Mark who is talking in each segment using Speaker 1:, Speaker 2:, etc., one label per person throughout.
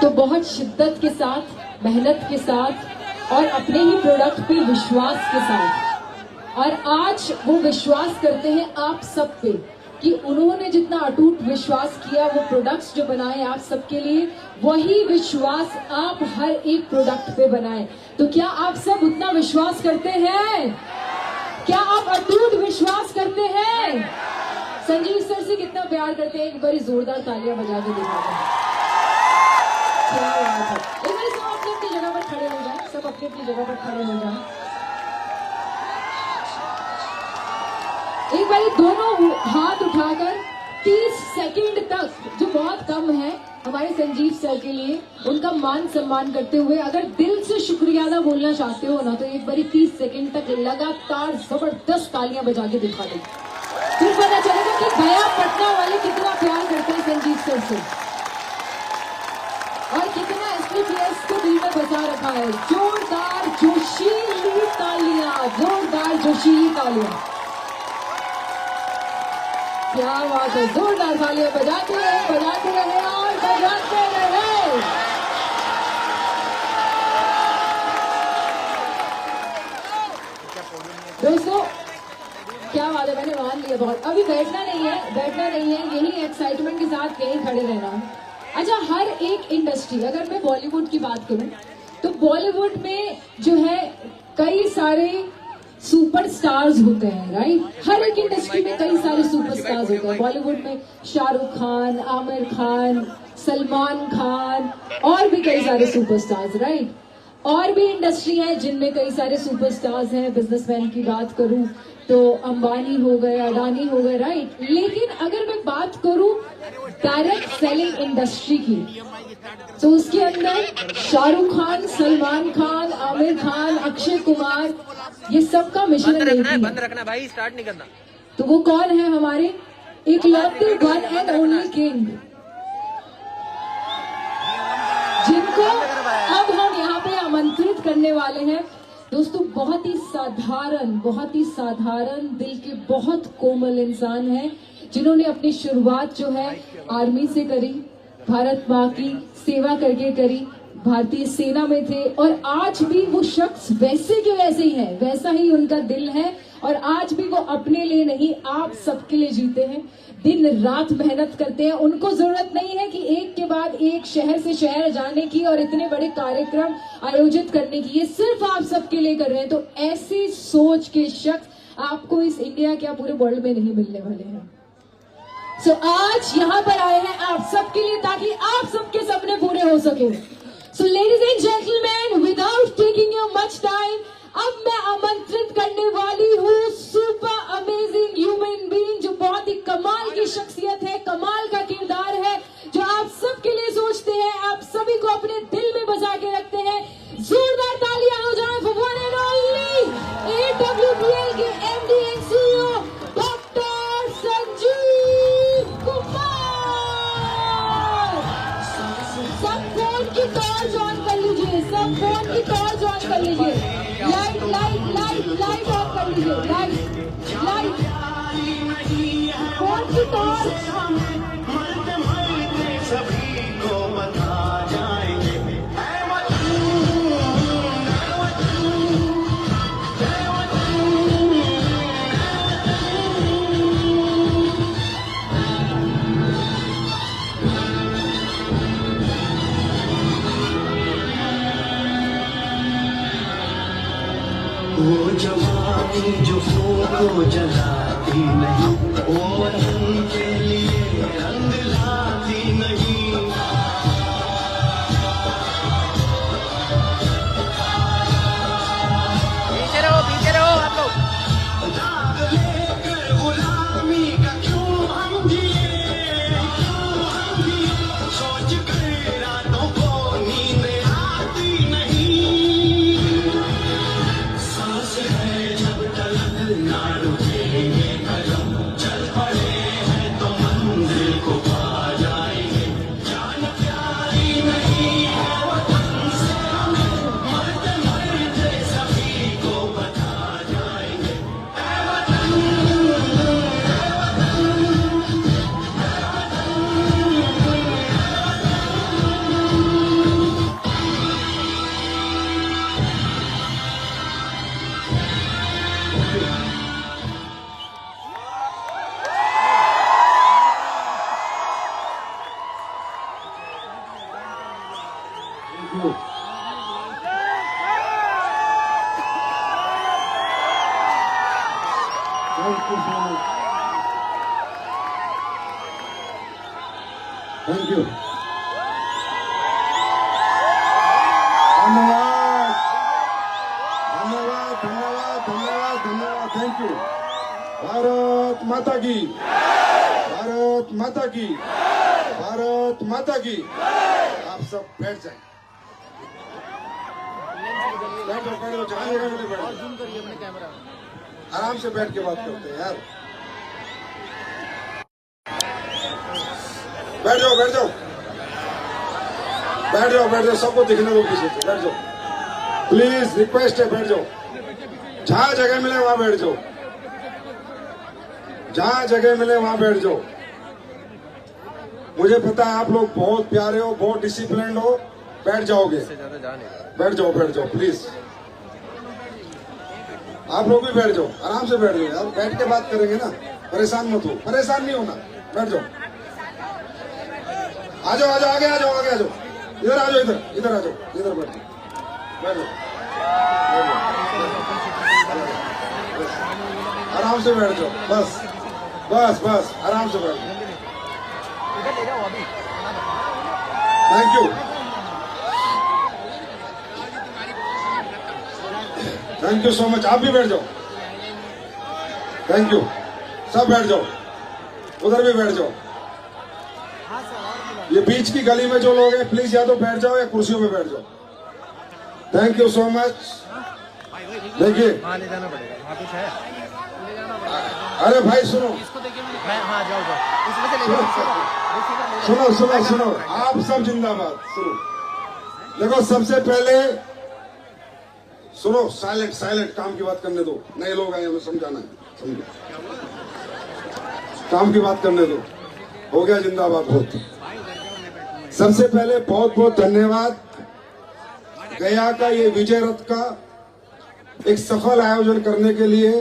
Speaker 1: तो बहुत शिद्दत के साथ, मेहनत के साथ और अपने ही प्रोडक्ट पे विश्वास के साथ, और आज वो विश्वास करते हैं आप सब पे कि उन्होंने जितना अटूट विश्वास किया वो प्रोडक्ट्स जो बनाए आप सबके लिए, वही विश्वास आप हर एक प्रोडक्ट पे बनाए। तो क्या आप सब उतना विश्वास करते हैं? क्या आप अटूट विश्वास करते हैं? संजीव सर से कितना प्यार करते हैं, एक बार जोरदार तालियां बजा के दिखाते हैं। क्या बात है। एक बार सब अपनी अपनी जगह पर खड़े हो जाए, सब अपनी अपनी जगह पर खड़े हो जाए। एक बार दोनों हाथ उठाकर 30 सेकंड तक, जो बहुत कम है हमारे संजीव सर के लिए, उनका मान सम्मान करते हुए अगर दिल से शुक्रिया अदा बोलना चाहते हो ना, तो एक बार 30 सेकंड तक लगातार जबरदस्त तालियां बजा के दिखा दो। फिर पता चलेगा कि गया पटना वाले कितना प्यार करते हैं संजीव सर से और कितना SPPS को दिल में बसा रखा है। जोरदार जोशीली तालियां, जोरदार जोशीली तालियां। क्या बात है, जोरदार तालियां बजाते रहे और बजाते रहे। दोस्तों क्या बात है, मैंने मान लिया बहुत। अभी बैठना नहीं है, यही एक्साइटमेंट के साथ यहीं खड़े रहना है। अच्छा, हर एक इंडस्ट्री, अगर मैं बॉलीवुड की बात करूं तो बॉलीवुड में जो है कई सारे सुपरस्टार्स होते हैं, राइट। हर एक इंडस्ट्री में कई सारे सुपरस्टार्स होते हैं। बॉलीवुड में शाहरुख खान, आमिर खान, सलमान खान और भी कई सारे सुपरस्टार्स, राइट। और भी इंडस्ट्री है जिनमें कई सारे सुपरस्टार्स हैं। बिजनेसमैन की बात करूं तो अंबानी हो गए, अडानी हो गए, राइट। लेकिन अगर मैं बात करूं डायरेक्ट सेलिंग इंडस्ट्री की, तो उसके अंदर शाहरुख खान, सलमान खान, आमिर खान, अक्षय कुमार, ये सबका मिशन
Speaker 2: बंद रखना भाई, स्टार्ट नहीं करना।
Speaker 1: तो वो कौन है? हमारे इकलौते वन एंड ओनली किंग, जिनको अब हम यहाँ पे आमंत्रित करने वाले हैं। दोस्तों बहुत ही साधारण दिल के बहुत कोमल इंसान है, जिन्होंने अपनी शुरुआत जो है आर्मी से करी, भारत माँ की सेवा करके करी, भारतीय सेना में थे और आज भी वो शख्स वैसे के वैसे ही है, वैसा ही उनका दिल है और आज भी वो अपने लिए नहीं आप सबके लिए जीते हैं, दिन रात मेहनत करते हैं। उनको जरूरत नहीं है कि एक के बाद एक शहर से शहर जाने की और इतने बड़े कार्यक्रम आयोजित करने की, ये सिर्फ आप सबके लिए कर रहे हैं। तो ऐसी सोच के शख्स आपको इस इंडिया क्या पूरे वर्ल्ड में नहीं मिलने वाले हैं। सो आज यहाँ पर आए हैं आप सबके लिए ताकि आप सबके सपने पूरे हो सके। So ladies and gentleman, without taking you much time, अब मैं आमंत्रित करने वाली हूँ सुपर अमेजिंग ह्यूमन बीइंग, जो बहुत ही कमाल की शख्सियत है, कमाल का किरदार है, जो आप सबके लिए सोचते हैं, आप सभी को अपने दिल में बसा के रखते हैं। जोरदार तालियां हो जाए for one and only AWPL के MD and CEO doctor Sanjeev Kumar. सब फोन की टॉर्च ऑन कर लीजिए, सब फोन की टॉर्च ऑन कर लीजिए, लाइट ऑन कर लीजिए, लाइट फोन की टॉर्च।
Speaker 3: वो जवानी जो को जलाती नहीं, वो रंग के लिए रंग लाती नहीं।
Speaker 2: पीछे रहो आप लोग।
Speaker 3: गुलामी का क्यों हम जिए, सोच कर रातों को नींद आती नहीं। सांस है जब तलक ना रुके ये कदम, चल पड़े हैं तो मंजिल को पा
Speaker 4: thank you. Thank you so much. Thank you. धन्यवाद धन्यवाद धन्यवाद धन्यवाद धन्यवाद। Thank you. भारत माता की, भारत माता की, भारत माता की। आप सब बैठ जाए, बैठो बैठो, जहाँ जगह मिले बैठो। आराम से बैठ के बात करते हैं यार। बैठ जाओ बैठ जाओ बैठ जाओ बैठ जाओ, सबको दिखने दो पीछे से। बैठ जाओ प्लीज, रिक्वेस्ट है, बैठ जाओ। जहां जगह मिले वहां बैठ जाओ, जहां जगह मिले वहां बैठ जाओ। मुझे पता है आप लोग बहुत प्यारे हो, बहुत डिसिप्लिन्ड हो, बैठ जाओगे। बैठ जाओ बैठ जाओ प्लीज, आप लोग भी बैठ जाओ, आराम से बैठ जाओ यार। बैठ के बात करेंगे ना, परेशान मत हो, परेशान नहीं होना, बैठ जाओ। आ जाओ आ जाओ, आगे आ जाओ, आगे आ जाओ, इधर आ जाओ, इधर इधर आ जाओ, इधर बैठ जाओ, बैठ जाओ, आराम से बैठ जाओ, बस बस बस, आराम से बैठ जाओ। Thank you thank you so much. आप भी बैठ जाओ, थैंक यू। सब बैठ जाओ, उधर भी बैठ जाओ। ये बीच की गली में जो लोग हैं प्लीज या तो बैठ जाओ या कुर्सियों पे बैठ जाओ। Thank you so much. देखिए,
Speaker 2: वहाँ ले जाना पड़ेगा, वहाँ कुछ है।
Speaker 4: अरे भाई सुनो
Speaker 2: हाँ जाओ जाओ, इसमें से ले जाओ।
Speaker 4: सुनो सुनो सुनो, आप सब जिंदाबाद। सुनो, देखो सबसे पहले सुनो, साइलेंट साइलेंट, काम की बात करने दो। नए लोग आए, हमें समझाना है, समझो। काम की बात करने दो, हो गया जिंदाबाद। बहुत सबसे पहले बहुत बहुत धन्यवाद गया का ये विजय रथ का एक सफल आयोजन करने के लिए।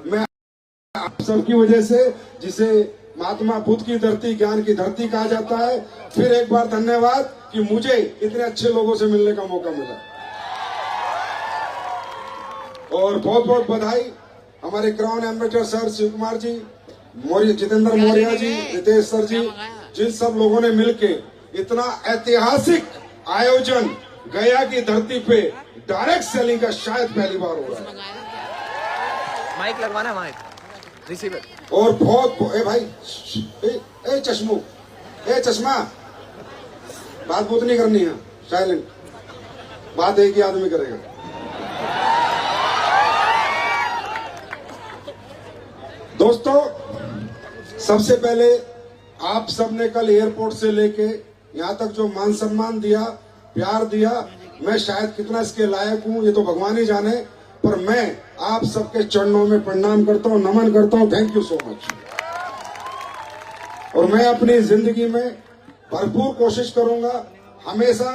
Speaker 4: मैं आप सबकी वजह से, जिसे महात्मा बुद्ध की धरती, ज्ञान की धरती कहा जाता है, फिर एक बार धन्यवाद कि मुझे इतने अच्छे लोगों से मिलने का मौका मिला। और बहुत बहुत बधाई हमारे crown ambassador sir Shiv Kumar ji, Jitendra Maurya ji, Ritesh sir ji, जिन सब लोगों ने मिलके इतना ऐतिहासिक आयोजन गया की धरती पे डायरेक्ट सेलिंग का शायद पहली बार हो रहा है।
Speaker 2: माइक लगवाना, माइक रिसीवर।
Speaker 4: और बहुत ए भाई, ए चश्मू, ए चश्मा, बात बहुत नहीं करनी है, साइलेंट, बात एक ही आदमी करेगा। दोस्तों, सबसे पहले आप सबने कल एयरपोर्ट से लेके यहाँ तक जो मान सम्मान दिया, प्यार दिया, मैं शायद कितना इसके लायक हूँ ये तो भगवान ही जाने, पर मैं आप सबके चरणों में प्रणाम करता हूँ, नमन करता हूँ। Thank you so much. और मैं अपनी जिंदगी में भरपूर कोशिश करूंगा, हमेशा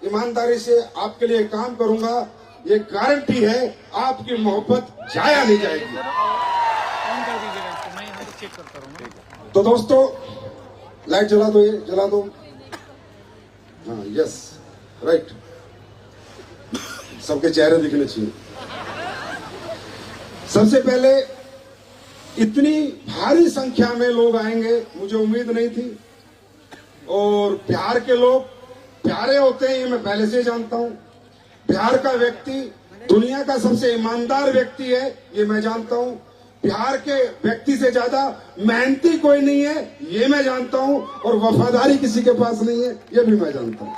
Speaker 4: ईमानदारी से आपके लिए काम करूंगा। ये गारंटी है आपकी मोहब्बत जाया नहीं जाएगी। तो दोस्तों, लाइट जला दो, ये जला दो। हाँ, यस, राइट, सबके चेहरे दिखने चाहिए। सबसे पहले इतनी भारी संख्या में लोग आएंगे मुझे उम्मीद नहीं थी। और प्यार के लोग प्यारे होते हैं, ये मैं पहले से जानता हूं। प्यार का व्यक्ति दुनिया का सबसे ईमानदार व्यक्ति है, ये मैं जानता हूं। प्यार के व्यक्ति से ज्यादा मेहनती कोई नहीं है, ये मैं जानता हूं। और वफादारी किसी के पास नहीं है, ये भी मैं जानता हूं।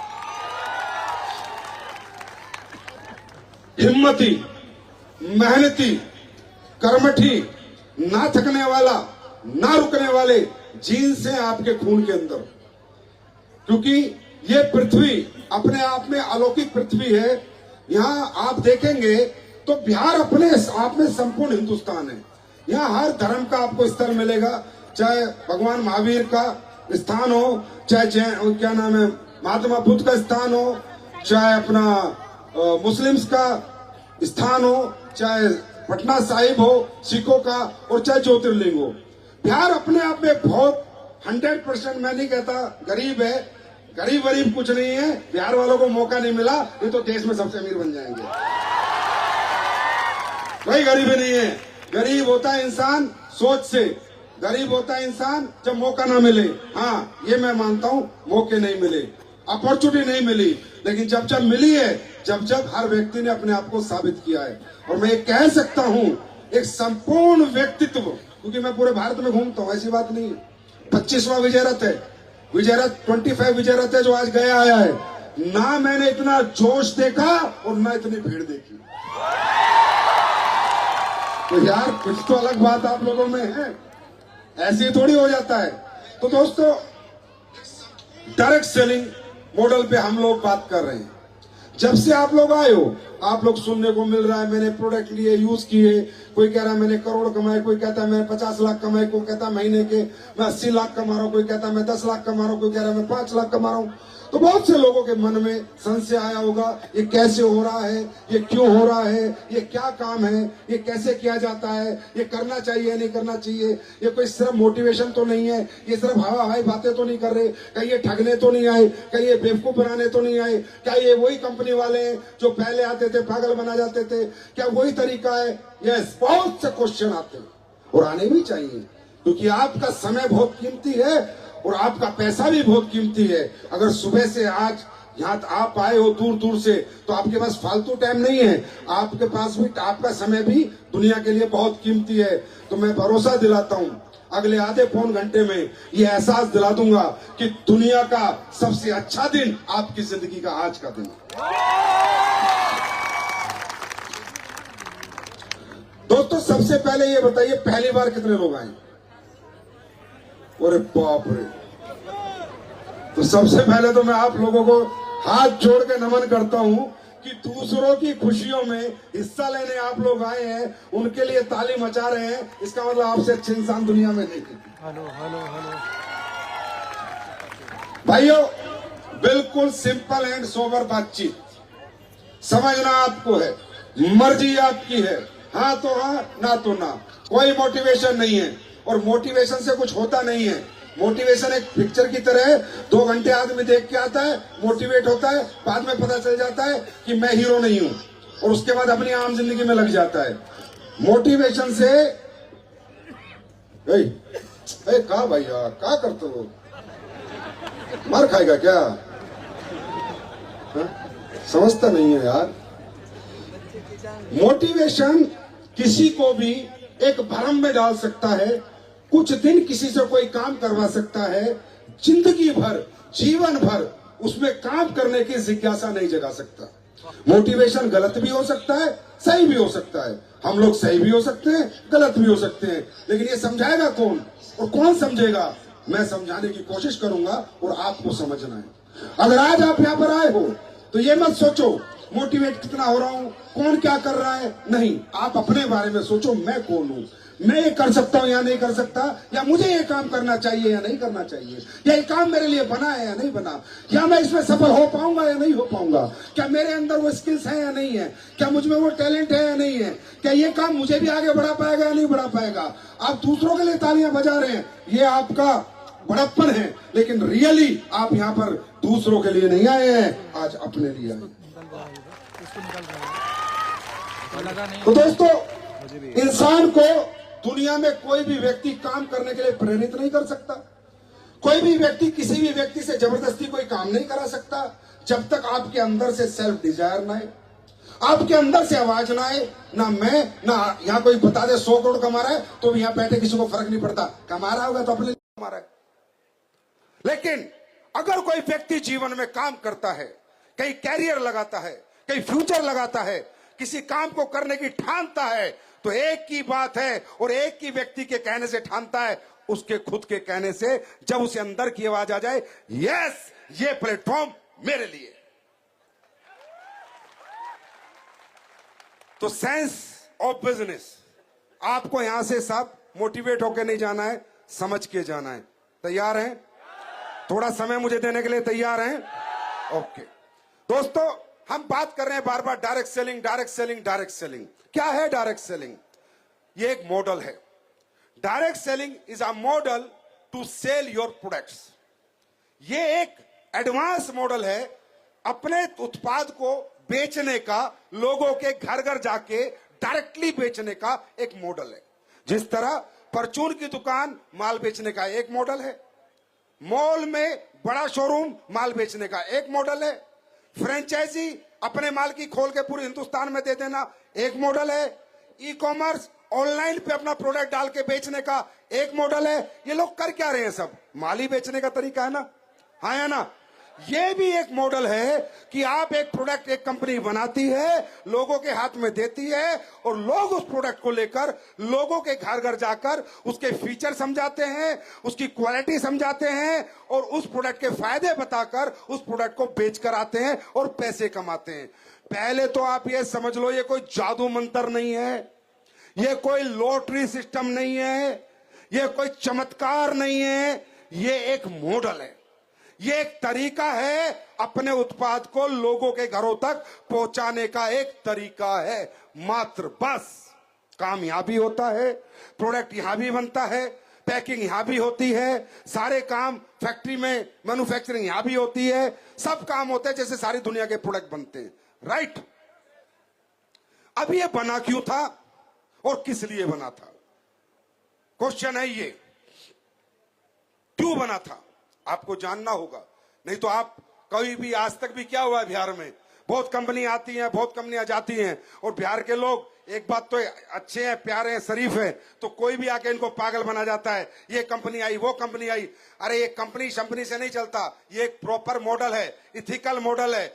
Speaker 4: हिम्मती, मेहनती, कर्मठी, ना थकने वाला, ना रुकने वाले जीन्स हैं आपके खून के अंदर। क्योंकि ये पृथ्वी अपने आप में अलौकिक पृथ्वी है। यहाँ आप देखेंगे तो बिहार अपने आप में संपूर्ण हिंदुस्तान है। यहाँ हर धर्म का आपको स्थल मिलेगा, चाहे भगवान महावीर का स्थान हो, चाहे क्या नाम है, महात्मा बुद्ध का स्थान हो, चाहे अपना मुस्लिम्स का स्थान हो, चाहे पटना साहिब हो सिखों का, और चाहे ज्योतिर्लिंग हो। बिहार अपने आप में बहुत 100%, मैं नहीं कहता गरीब है, गरीब वरीब कुछ नहीं है, बिहार वालों को मौका नहीं मिला, ये तो देश में सबसे अमीर बन जाएंगे। कोई गरीबी नहीं है। गरीब होता है इंसान सोच से, गरीब होता है इंसान जब मौका ना मिले। हाँ, ये मैं मानता हूं, मौके नहीं मिले, अपॉर्चुनिटी नहीं मिली, लेकिन जब जब मिली है, जब जब हर व्यक्ति ने अपने आप को साबित किया है। और मैं ये कह सकता हूं, एक संपूर्ण व्यक्तित्व, क्योंकि मैं पूरे भारत में घूमता हूं, ऐसी बात नहीं है। 25वां विजय रथ है, विजय रथ 25 विजय रथ है जो आज गया आया है। ना मैंने इतना जोश देखा और ना इतनी भीड़ देखी। तो यार कुछ तो अलग बात आप लोगों में है, ऐसे ही थोड़ी हो जाता है। तो दोस्तों, डायरेक्ट सेलिंग मॉडल पे हम लोग बात कर रहे हैं। जब से आप लोग आए हो, आप लोग सुनने को मिल रहा है, मैंने प्रोडक्ट लिए, यूज किए, कोई कह रहा है मैंने करोड़ कमाए, कोई कहता है मैं 50 लाख कमाए, कोई कहता है महीने के मैं 80 लाख कमा रहा हूं, कोई कहता है मैं 10 लाख कमा रहा हूं, कोई कह रहा है मैं 5 लाख कमा रहा हूं। तो बहुत से लोगों के मन में संशय आया होगा, ये कैसे हो रहा है, ये क्यों हो रहा है, ये क्या काम है, ये कैसे किया जाता है, ये करना चाहिए नहीं करना चाहिए, ये कोई सिर्फ मोटिवेशन तो नहीं है, ये सिर्फ हवा हवाई बातें तो नहीं कर रहे, कहीं ये ठगने तो नहीं आए, कहीं ये बेवकूफ बनाने तो नहीं आए, क्या ये वही कंपनी वाले हैं जो पहले आते थे पागल बना जाते थे, क्या वही तरीका है? यस, बहुत से क्वेश्चन आते हैं और आने भी चाहिए, क्योंकि आपका समय बहुत कीमती है और आपका पैसा भी बहुत कीमती है। अगर सुबह से आज यहाँ आप आए हो दूर दूर से, तो आपके पास फालतू टाइम नहीं है, आपके पास भी आपका समय भी दुनिया के लिए बहुत कीमती है। तो मैं भरोसा दिलाता हूँ, अगले आधे पौन घंटे में ये एहसास दिला दूंगा कि दुनिया का सबसे अच्छा दिन आपकी जिंदगी का आज का दिन। दोस्तों, सबसे पहले ये बताइए, पहली बार कितने लोग आए? अरे बाप रे! तो सबसे पहले तो मैं आप लोगों को हाथ जोड़ के नमन करता हूं कि दूसरों की खुशियों में हिस्सा लेने आप लोग आए हैं, उनके लिए ताली मचा रहे हैं। इसका मतलब आपसे अच्छे इंसान दुनिया में नहीं।
Speaker 2: हेलो हेलो हेलो
Speaker 4: भाइयों, बिल्कुल सिंपल एंड सोबर बातचीत, समझना आपको है, मर्जी आपकी है, हाँ तो हाँ, ना तो ना, कोई मोटिवेशन नहीं है। और मोटिवेशन से कुछ होता नहीं है। मोटिवेशन एक पिक्चर की तरह है, 2 घंटे आदमी देख के आता है, मोटिवेट होता है, बाद में पता चल जाता है कि मैं हीरो नहीं हूं, और उसके बाद अपनी आम जिंदगी में लग जाता है। मोटिवेशन से कहा भैया क्या करते हो, मार खाएगा क्या? समझता नहीं है यार। मोटिवेशन किसी को भी एक भ्रम में डाल सकता है, कुछ दिन किसी से कोई काम करवा सकता है, जिंदगी भर, जीवन भर उसमें काम करने की जिज्ञासा नहीं जगा सकता। मोटिवेशन गलत भी हो सकता है, सही भी हो सकता है। हम लोग सही भी हो सकते हैं, गलत भी हो सकते हैं, लेकिन ये समझाएगा कौन और कौन समझेगा, मैं समझाने की कोशिश करूंगा और आपको समझना है। अगर आज आप यहाँ पर आए हो तो ये मत सोचो मोटिवेट कितना हो रहा हूं, कौन क्या कर रहा है, नहीं, आप अपने बारे में सोचो, मैं कौन हूं, मैं ये कर सकता हूं या नहीं कर सकता, या मुझे ये काम करना चाहिए या नहीं करना चाहिए, या ये काम मेरे लिए बना है या नहीं बना, या मैं इसमें सफल हो पाऊंगा या नहीं हो पाऊंगा, क्या मेरे अंदर वो स्किल्स है या नहीं है, क्या मुझ में वो टैलेंट है या नहीं है, क्या ये काम मुझे भी आगे बढ़ा पाएगा या नहीं बढ़ा पाएगा। आप दूसरों के लिए तालियां बजा रहे हैं, ये आपका बड़प्पन है, लेकिन रियली आप यहाँ पर दूसरों के लिए नहीं आए हैं, आज अपने लिए आए। तो दोस्तों, इंसान को दुनिया में कोई भी व्यक्ति काम करने के लिए प्रेरित नहीं कर सकता, कोई भी व्यक्ति किसी भी व्यक्ति से जबरदस्ती कोई काम नहीं करा सकता, जब तक आपके अंदर से सेल्फ डिजायर ना आए, आपके अंदर से आवाज ना आए। ना मैं, ना यहाँ कोई बता दे 100 करोड़ कमा रहा है तो भी यहाँ बैठे किसी को फर्क नहीं पड़ता, कमा रहा होगा तो अपने लिए कमा रहा है। लेकिन अगर कोई व्यक्ति जीवन में काम करता है, कहीं कैरियर लगाता है, कहीं फ्यूचर लगाता है, किसी काम को करने की ठानता है, तो एक ही बात है और एक ही व्यक्ति के कहने से ठानता है, उसके खुद के कहने से। जब उसे अंदर की आवाज आ जाए, यस, ये प्लेटफॉर्म मेरे लिए। तो सेंस ऑफ बिजनेस, आपको यहां से सब मोटिवेट होकर नहीं जाना है, समझ के जाना है। तैयार हैं? थोड़ा समय मुझे देने के लिए तैयार हैं? ओके दोस्तों, हम बात कर रहे हैं बार बार direct selling, direct selling, direct selling. क्या है डायरेक्ट सेलिंग? ये एक मॉडल है। Direct selling is a model to sell your products. ये एक एडवांस मॉडल है अपने उत्पाद को बेचने का, लोगों के घर घर जाके डायरेक्टली बेचने का एक मॉडल है। जिस तरह परचून की दुकान माल बेचने का एक मॉडल है, मॉल में बड़ा शोरूम माल बेचने का एक मॉडल है, फ्रेंचाइजी अपने माल की खोल के पूरे हिंदुस्तान में दे देना एक मॉडल है, ई कॉमर्स ऑनलाइन पे अपना प्रोडक्ट डाल के बेचने का एक मॉडल है। ये लोग कर क्या रहे हैं? सब माल ही बेचने का तरीका है ना, हाँ है ना। ये भी एक मॉडल है कि आप एक प्रोडक्ट, एक कंपनी बनाती है, लोगों के हाथ में देती है और लोग उस प्रोडक्ट को लेकर लोगों के घर घर जाकर उसके फीचर समझाते हैं, उसकी क्वालिटी समझाते हैं और उस प्रोडक्ट के फायदे बताकर उस प्रोडक्ट को बेच कर आते हैं और पैसे कमाते हैं। पहले तो आप ये समझ लो, ये कोई जादू मंत्र नहीं है, ये कोई लॉटरी सिस्टम नहीं है, ये कोई चमत्कार नहीं है, ये एक मॉडल है, ये एक तरीका है, अपने उत्पाद को लोगों के घरों तक पहुंचाने का एक तरीका है मात्र। बस काम यहां भी होता है, प्रोडक्ट यहां भी बनता है, पैकिंग यहां भी होती है, सारे काम फैक्ट्री में मैन्युफैक्चरिंग यहां भी होती है, सब काम होते हैं जैसे सारी दुनिया के प्रोडक्ट बनते हैं, राइट। अब ये बना क्यों था और किस लिए बना था? क्वेश्चन है ये, क्यों बना था आपको जानना होगा। नहीं तो आप कभी भी, आज तक भी क्या हुआ है बिहार में, बहुत कंपनी आती हैं, बहुत कंपनियां जाती हैं और बिहार के लोग एक बात तो अच्छे हैं, प्यारे हैं, शरीफ हैं, तो कोई भी आके इनको पागल बना जाता है। ये कंपनी आई, वो कंपनी आई, अरे ये कंपनी शंपनी से नहीं चलता, ये एक प्रॉपर मॉडल है, इथिकल मॉडल है,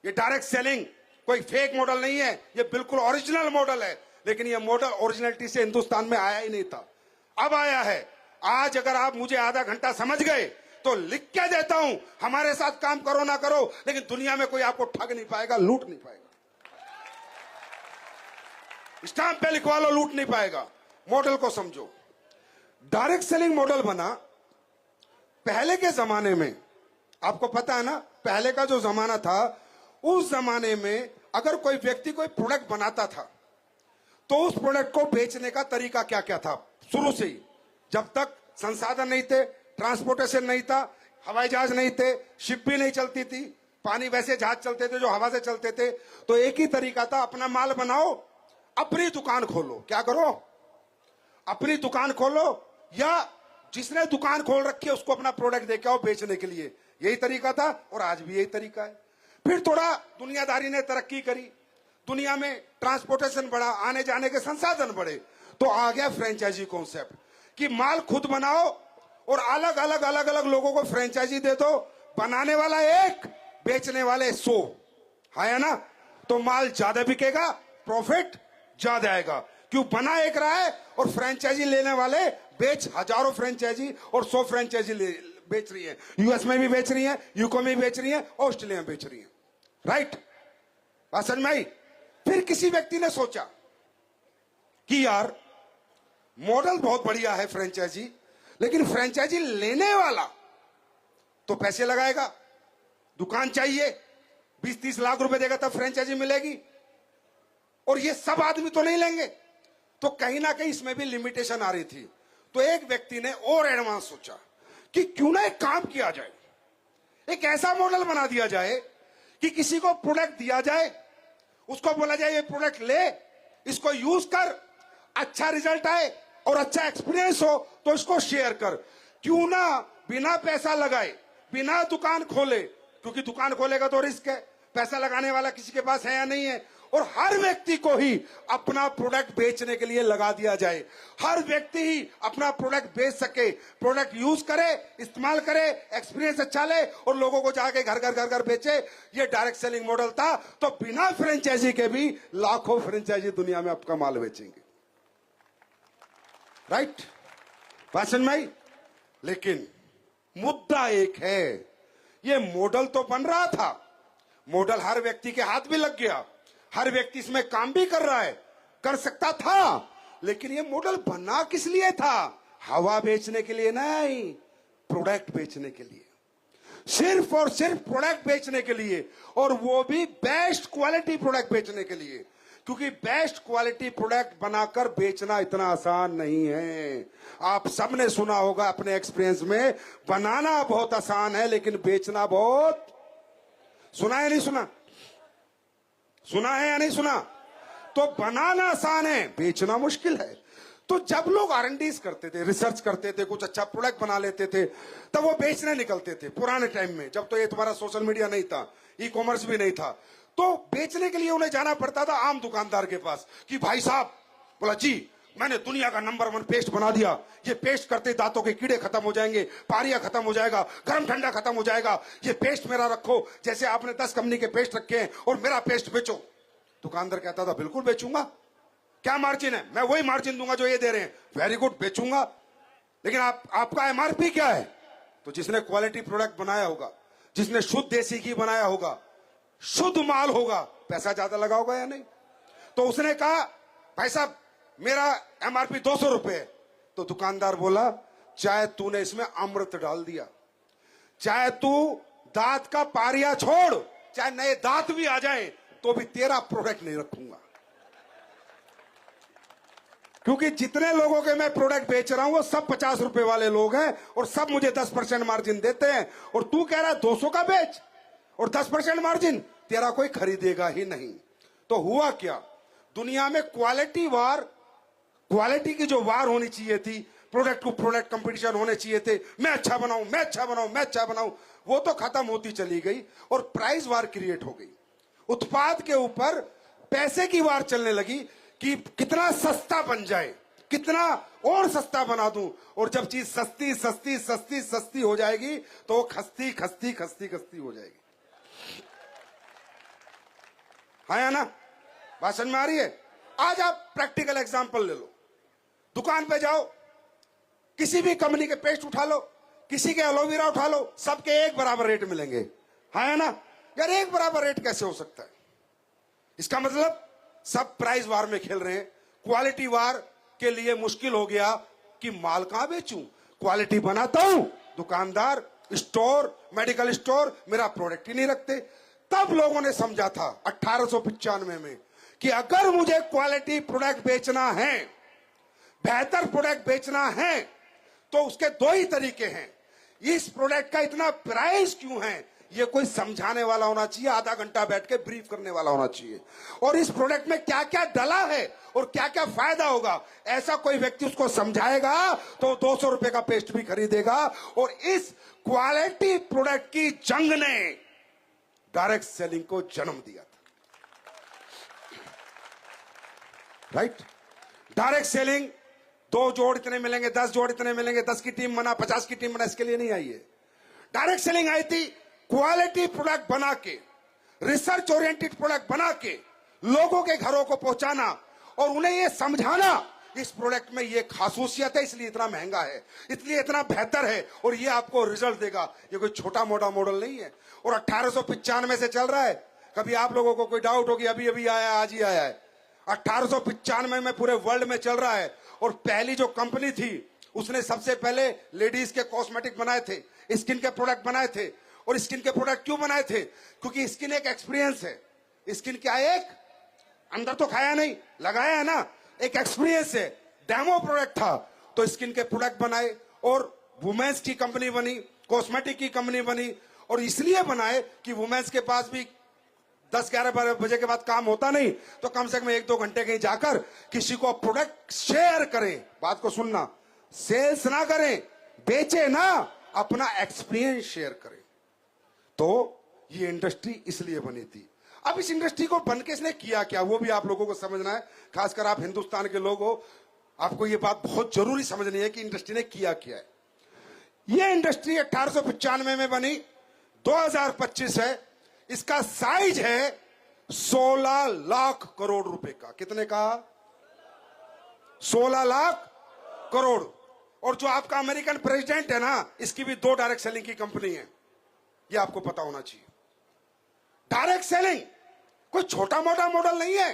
Speaker 4: ये डायरेक्ट सेलिंग कोई फेक मॉडल नहीं है, ये बिल्कुल ओरिजिनल मॉडल है। लेकिन ये मॉडल ओरिजिनलिटी से हिंदुस्तान में आया ही नहीं था, अब आया है। आज अगर आप मुझे आधा घंटा समझ गए तो लिख के देता हूं, हमारे साथ काम करो ना करो, लेकिन दुनिया में कोई आपको ठग नहीं पाएगा, लूट नहीं पाएगा। स्टाम्प पे लिखवा लो, लूट नहीं पाएगा। मॉडल को समझो। डायरेक्ट सेलिंग मॉडल बना पहले के जमाने में, आपको पता है ना, पहले का जो जमाना था, उस जमाने में अगर कोई व्यक्ति कोई प्रोडक्ट बनाता था तो उस प्रोडक्ट को बेचने का तरीका क्या क्या था। शुरू से ही, जब तक संसाधन नहीं थे, ट्रांसपोर्टेशन नहीं था, हवाई जहाज नहीं थे, शिप भी नहीं चलती थी, पानी वैसे जहाज चलते थे जो हवा से चलते थे, तो एक ही तरीका था, अपना माल बनाओ, अपनी दुकान खोलो। क्या करो? अपनी दुकान खोलो, या जिसने दुकान खोल रखी है उसको अपना प्रोडक्ट देके आओ बेचने के लिए। यही तरीका था और आज भी यही तरीका है। फिर थोड़ा दुनियादारी ने तरक्की करी, दुनिया में ट्रांसपोर्टेशन बढ़ा, आने जाने के संसाधन बढ़े, तो आ गया फ्रेंचाइजी कॉन्सेप्ट कि माल खुद बनाओ और अलग अलग अलग अलग लोगों को फ्रेंचाइजी दे दो, बनाने वाला एक, बेचने वाले 100, है ना। तो माल ज्यादा बिकेगा, प्रॉफिट ज्यादा आएगा, क्यों? बना एक रहा है और फ्रेंचाइजी लेने वाले बेच हजारों फ्रेंचाइजी और 100 फ्रेंचाइजी बेच रही है। यूएस में भी बेच रही है, यूके में भी बेच रही है, ऑस्ट्रेलिया में बेच रही है, राइट। बात समझ में आई? फिर किसी व्यक्ति ने सोचा कि यार मॉडल बहुत बढ़िया है फ्रेंचाइजी, लेकिन फ्रेंचाइजी लेने वाला तो पैसे लगाएगा, दुकान चाहिए, 20-30 लाख रुपए देगा तब फ्रेंचाइजी मिलेगी, और ये सब आदमी तो नहीं लेंगे। तो कहीं ना कहीं इसमें भी लिमिटेशन आ रही थी। तो एक व्यक्ति ने और एडवांस सोचा कि क्यों ना एक काम किया जाए, एक ऐसा मॉडल बना दिया जाए कि किसी को प्रोडक्ट दिया जाए, उसको बोला जाए ये प्रोडक्ट ले, इसको यूज कर, अच्छा रिजल्ट आए और अच्छा एक्सपीरियंस हो तो इसको शेयर कर। क्यों ना बिना पैसा लगाए, बिना दुकान खोले, क्योंकि दुकान खोलेगा तो रिस्क है, पैसा लगाने वाला किसी के पास है या नहीं है, और हर व्यक्ति को ही अपना प्रोडक्ट बेचने के लिए लगा दिया जाए। हर व्यक्ति ही अपना प्रोडक्ट बेच सके, प्रोडक्ट यूज करे, इस्तेमाल करे, एक्सपीरियंस अच्छा ले और लोगों को जाके घर घर घर घर बेचे। ये डायरेक्ट सेलिंग मॉडल था। तो बिना फ्रेंचाइजी के भी लाखों फ्रेंचाइजी दुनिया में आपका माल बेचेंगे, राइट। भाषण में। लेकिन मुद्दा एक है, ये मॉडल तो बन रहा था, मॉडल हर व्यक्ति के हाथ भी लग गया, हर व्यक्ति इसमें काम भी कर रहा है, कर सकता था, लेकिन ये मॉडल बना किस लिए था? हवा बेचने के लिए नहीं, प्रोडक्ट बेचने के लिए, सिर्फ और सिर्फ प्रोडक्ट बेचने के लिए, और वो भी बेस्ट क्वालिटी प्रोडक्ट बेचने के लिए। क्योंकि बेस्ट क्वालिटी प्रोडक्ट बनाकर बेचना इतना आसान नहीं है। आप सबने सुना होगा अपने एक्सपीरियंस में, बनाना बहुत आसान है लेकिन बेचना बहुत, सुना है नहीं सुना? सुना है या नहीं सुना? तो बनाना आसान है, बेचना मुश्किल है। तो जब लोग R&Ds करते थे, रिसर्च करते थे, कुछ अच्छा प्रोडक्ट बना लेते थे, तब वो बेचने निकलते थे। पुराने टाइम में, जब तो ये तुम्हारा सोशल मीडिया नहीं था, ई कॉमर्स भी नहीं था, तो बेचने के लिए उन्हें जाना पड़ता था आम दुकानदार के पास कि भाई साहब, बोला जी मैंने दुनिया का नंबर 1 पेस्ट बना दिया, ये पेस्ट करते दांतों के कीड़े खत्म हो जाएंगे, पारिया खत्म हो जाएगा, गर्म ठंडा खत्म हो जाएगा, ये पेस्ट मेरा रखो, जैसे आपने 10 कंपनी के पेस्ट रखे हैं और मेरा पेस्ट बेचो। दुकानदार कहता था बिल्कुल बेचूंगा, क्या मार्जिन है? मैं वही मार्जिन दूंगा जो ये दे रहे हैं। वेरी गुड, बेचूंगा, लेकिन आपका MRP क्या है? तो जिसने क्वालिटी प्रोडक्ट बनाया होगा, जिसने शुद्ध देसी घी बनाया होगा, शुद्ध माल होगा, पैसा ज्यादा लगा होगा या नहीं? तो उसने कहा भाई साहब मेरा MRP 200 रुपए है। तो दुकानदार बोला चाहे तूने इसमें अमृत डाल दिया, चाहे तू दांत का पारिया छोड़, चाहे नए दांत भी आ जाए, तो भी तेरा प्रोडक्ट नहीं रखूंगा, क्योंकि जितने लोगों के मैं प्रोडक्ट बेच रहा हूं वो सब 50 रुपए वाले लोग हैं और सब मुझे 10% मार्जिन देते हैं, और तू कह रहा है 200 का बेच और 10% मार्जिन, तेरा कोई खरीदेगा ही नहीं। तो हुआ क्या, दुनिया में क्वालिटी की जो वार होनी चाहिए थी, प्रोडक्ट टू प्रोडक्ट कंपटीशन होने चाहिए थे, मैं अच्छा बनाऊं, मैं अच्छा बनाऊं, मैं अच्छा बनाऊं, वो तो खत्म होती चली गई और प्राइस वार क्रिएट हो गई। उत्पाद के ऊपर पैसे की वार चलने लगी कि कितना सस्ता बन जाए, कितना और सस्ता बना दूं, और जब चीज सस्ती सस्ती सस्ती सस्ती हो जाएगी तो वो खस्ती खस्ती खस्ती खस्ती हो जाएगी। हाँ या ना? बात समझ में आ रही है? आज आप प्रैक्टिकल एग्जांपल ले लो, दुकान पे जाओ, किसी भी कंपनी के पेस्ट उठा लो, किसी के एलोवेरा उठा लो, सबके एक बराबर रेट मिलेंगे। हाँ या ना? यार एक बराबर रेट कैसे हो सकता है? इसका मतलब सब प्राइस वार में खेल रहे हैं। क्वालिटी वार के लिए मुश्किल हो गया कि माल कहां बेचूं, क्वालिटी बनाता हूं, दुकानदार, स्टोर, मेडिकल स्टोर मेरा प्रोडक्ट ही नहीं रखते। तब लोगों ने समझा था 1895 में कि अगर मुझे क्वालिटी प्रोडक्ट बेचना है, बेहतर प्रोडक्ट बेचना है, तो उसके 2 ही तरीके हैं। इस प्रोडक्ट का इतना प्राइस क्यों है, ये कोई समझाने वाला होना चाहिए, आधा घंटा बैठ के ब्रीफ करने वाला होना चाहिए, और इस प्रोडक्ट में क्या क्या डला है और क्या क्या फायदा होगा, ऐसा कोई व्यक्ति उसको समझाएगा तो 200 रुपए का पेस्ट भी खरीदेगा। और इस क्वालिटी प्रोडक्ट की जंग ने डायरेक्ट सेलिंग को जन्म दिया था। राइट? डायरेक्ट सेलिंग, 2 जोड़ इतने मिलेंगे, 10 जोड़ इतने मिलेंगे, 10 की टीम बना, 50 की टीम बना, इसके लिए नहीं आई है। डायरेक्ट सेलिंग आई थी क्वालिटी प्रोडक्ट बना के, रिसर्च ओरिएंटेड प्रोडक्ट बना के लोगों के घरों को पहुंचाना और उन्हें यह समझाना इस प्रोडक्ट में ये खासूसियत है, इसलिए इतना महंगा है, इसलिए इतना बेहतर है और ये आपको रिजल्ट देगा। ये कोई छोटा मोटा मॉडल नहीं है और 1895 से चल रहा है। कभी आप लोगों को कोई डाउट होगी, अभी अभी आया, आज ही आया है। 1895 में पूरे वर्ल्ड में चल रहा है और पहली जो कंपनी थी उसने सबसे पहले लेडीज के कॉस्मेटिक बनाए थे, स्किन के प्रोडक्ट बनाए थे। और स्किन के प्रोडक्ट क्यों बनाए थे? क्योंकि स्किन एक एक्सपीरियंस है। स्किन क्या है? एक अंदर तो खाया नहीं, लगाया है ना, एक एक्सपीरियंस है, डेमो प्रोडक्ट था। तो स्किन के प्रोडक्ट बनाए और वुमेन्स की कंपनी बनी, कॉस्मेटिक की कंपनी बनी। और इसलिए बनाए कि वुमेन्स के पास भी 10-11 बजे के बाद काम होता नहीं, तो कम से कम 1-2 घंटे कहीं जाकर किसी को प्रोडक्ट शेयर करें। बात को सुनना, सेल्स ना करें, बेचे ना, अपना एक्सपीरियंस शेयर करें। तो ये इंडस्ट्री इसलिए बनी थी। अब इस इंडस्ट्री को बन के इसने किया क्या, वो भी आप लोगों को समझना है। खासकर आप हिंदुस्तान के लोग हो, आपको ये बात बहुत जरूरी समझनी है कि इंडस्ट्री ने किया क्या है। ये इंडस्ट्री 1895 में बनी, 2025 है, इसका साइज है 16 लाख करोड़ रुपए का। कितने का? 16 लाख करोड़। और जो आपका अमेरिकन प्रेसिडेंट है ना, इसकी भी 2 डायरेक्ट सेलिंग की कंपनी है, ये आपको पता होना चाहिए। डायरेक्ट सेलिंग कोई छोटा मोटा मॉडल नहीं है,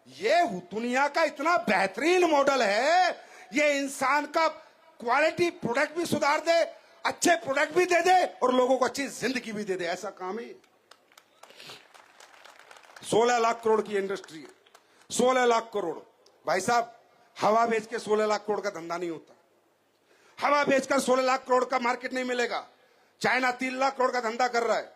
Speaker 4: ये दुनिया का इतना बेहतरीन मॉडल है। ये इंसान का क्वालिटी प्रोडक्ट भी सुधार दे, अच्छे प्रोडक्ट भी दे दे और लोगों को अच्छी जिंदगी भी दे दे, ऐसा काम है। 16 लाख करोड़ की इंडस्ट्री है। 16 लाख करोड़। भाई साहब, हवा बेच के 16 लाख करोड़ का धंधा नहीं होता। हवा बेचकर 16 लाख करोड़ का मार्केट नहीं मिलेगा। चाइना 3 लाख करोड़ का धंधा कर रहा है,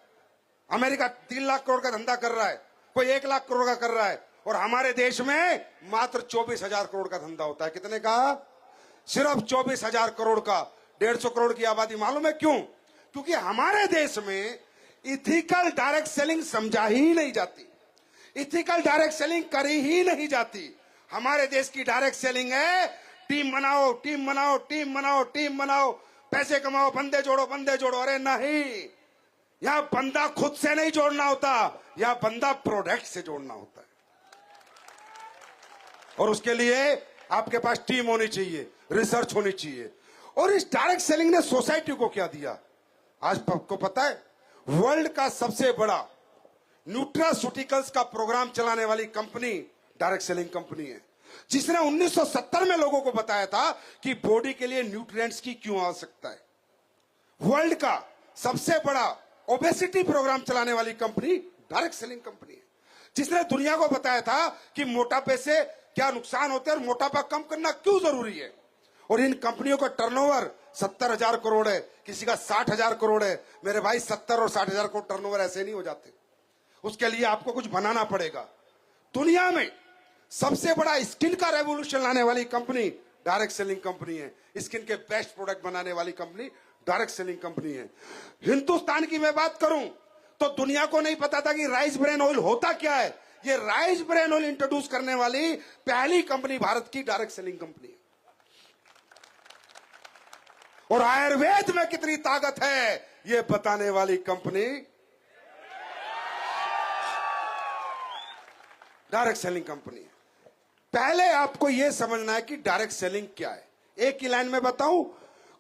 Speaker 4: अमेरिका 3 लाख करोड़ का धंधा कर रहा है, कोई 1 लाख करोड़ का कर रहा है, और हमारे देश में मात्र 24,000 करोड़ का धंधा होता है। कितने का? सिर्फ 24,000 करोड़ का। 150 करोड़ की आबादी। मालूम है क्यों? क्योंकि हमारे देश में इथिकल डायरेक्ट सेलिंग समझा ही नहीं जाती, इथिकल डायरेक्ट सेलिंग करी ही नहीं जाती। हमारे देश की डायरेक्ट सेलिंग है टीम बनाओ, टीम बनाओ, टीम बनाओ, टीम बनाओ, पैसे कमाओ, बंदे जोड़ो, बंदे जोड़ो। अरे नहीं, यहां बंदा खुद से नहीं जोड़ना होता, यहां बंदा प्रोडक्ट से जोड़ना होता है। और उसके लिए आपके पास टीम होनी चाहिए, रिसर्च होनी चाहिए। और इस डायरेक्ट सेलिंग ने सोसाइटी को क्या दिया? आज आपको पता है, वर्ल्ड का सबसे बड़ा न्यूट्रास्यूटिकल्स का प्रोग्राम चलाने वाली कंपनी डायरेक्ट सेलिंग कंपनी है, जिसने 1970 में लोगों को बताया था कि बॉडी के लिए न्यूट्रिएंट्स की क्यों आवश्यकता है। वर्ल्ड का सबसे बड़ा ओबेसिटी प्रोग्राम चलाने वाली कंपनी डायरेक्ट सेलिंग कंपनी है, जिसने दुनिया को बताया था कि मोटापे से क्या नुकसान होते हैं और मोटापा कम करना क्यों जरूरी है। और इन कंपनियों का टर्नओवर 70,000 करोड़ है, किसी का 60,000 करोड़ है। मेरे भाई, 70 और 60,000 करोड़ टर्नओवर ऐसे नहीं हो जाते। उसके लिए आपको कुछ बनाना पड़ेगा। दुनिया में सबसे बड़ा स्किन का रेवोल्यूशन लाने वाली कंपनी डायरेक्ट सेलिंग कंपनी है। स्किन के बेस्ट प्रोडक्ट बनाने वाली कंपनी डायरेक्ट सेलिंग कंपनी है। हिंदुस्तान की मैं बात करूं तो दुनिया को नहीं पता था कि राइस ब्रेन ऑयल होता क्या है। ये राइस ब्रेन ऑयल इंट्रोड्यूस करने वाली पहली कंपनी भारत की डायरेक्ट सेलिंग कंपनी है। और आयुर्वेद में कितनी ताकत है ये बताने वाली कंपनी डायरेक्ट सेलिंग कंपनी है। पहले आपको यह समझना है कि डायरेक्ट सेलिंग क्या है। एक ही लाइन में बताऊं,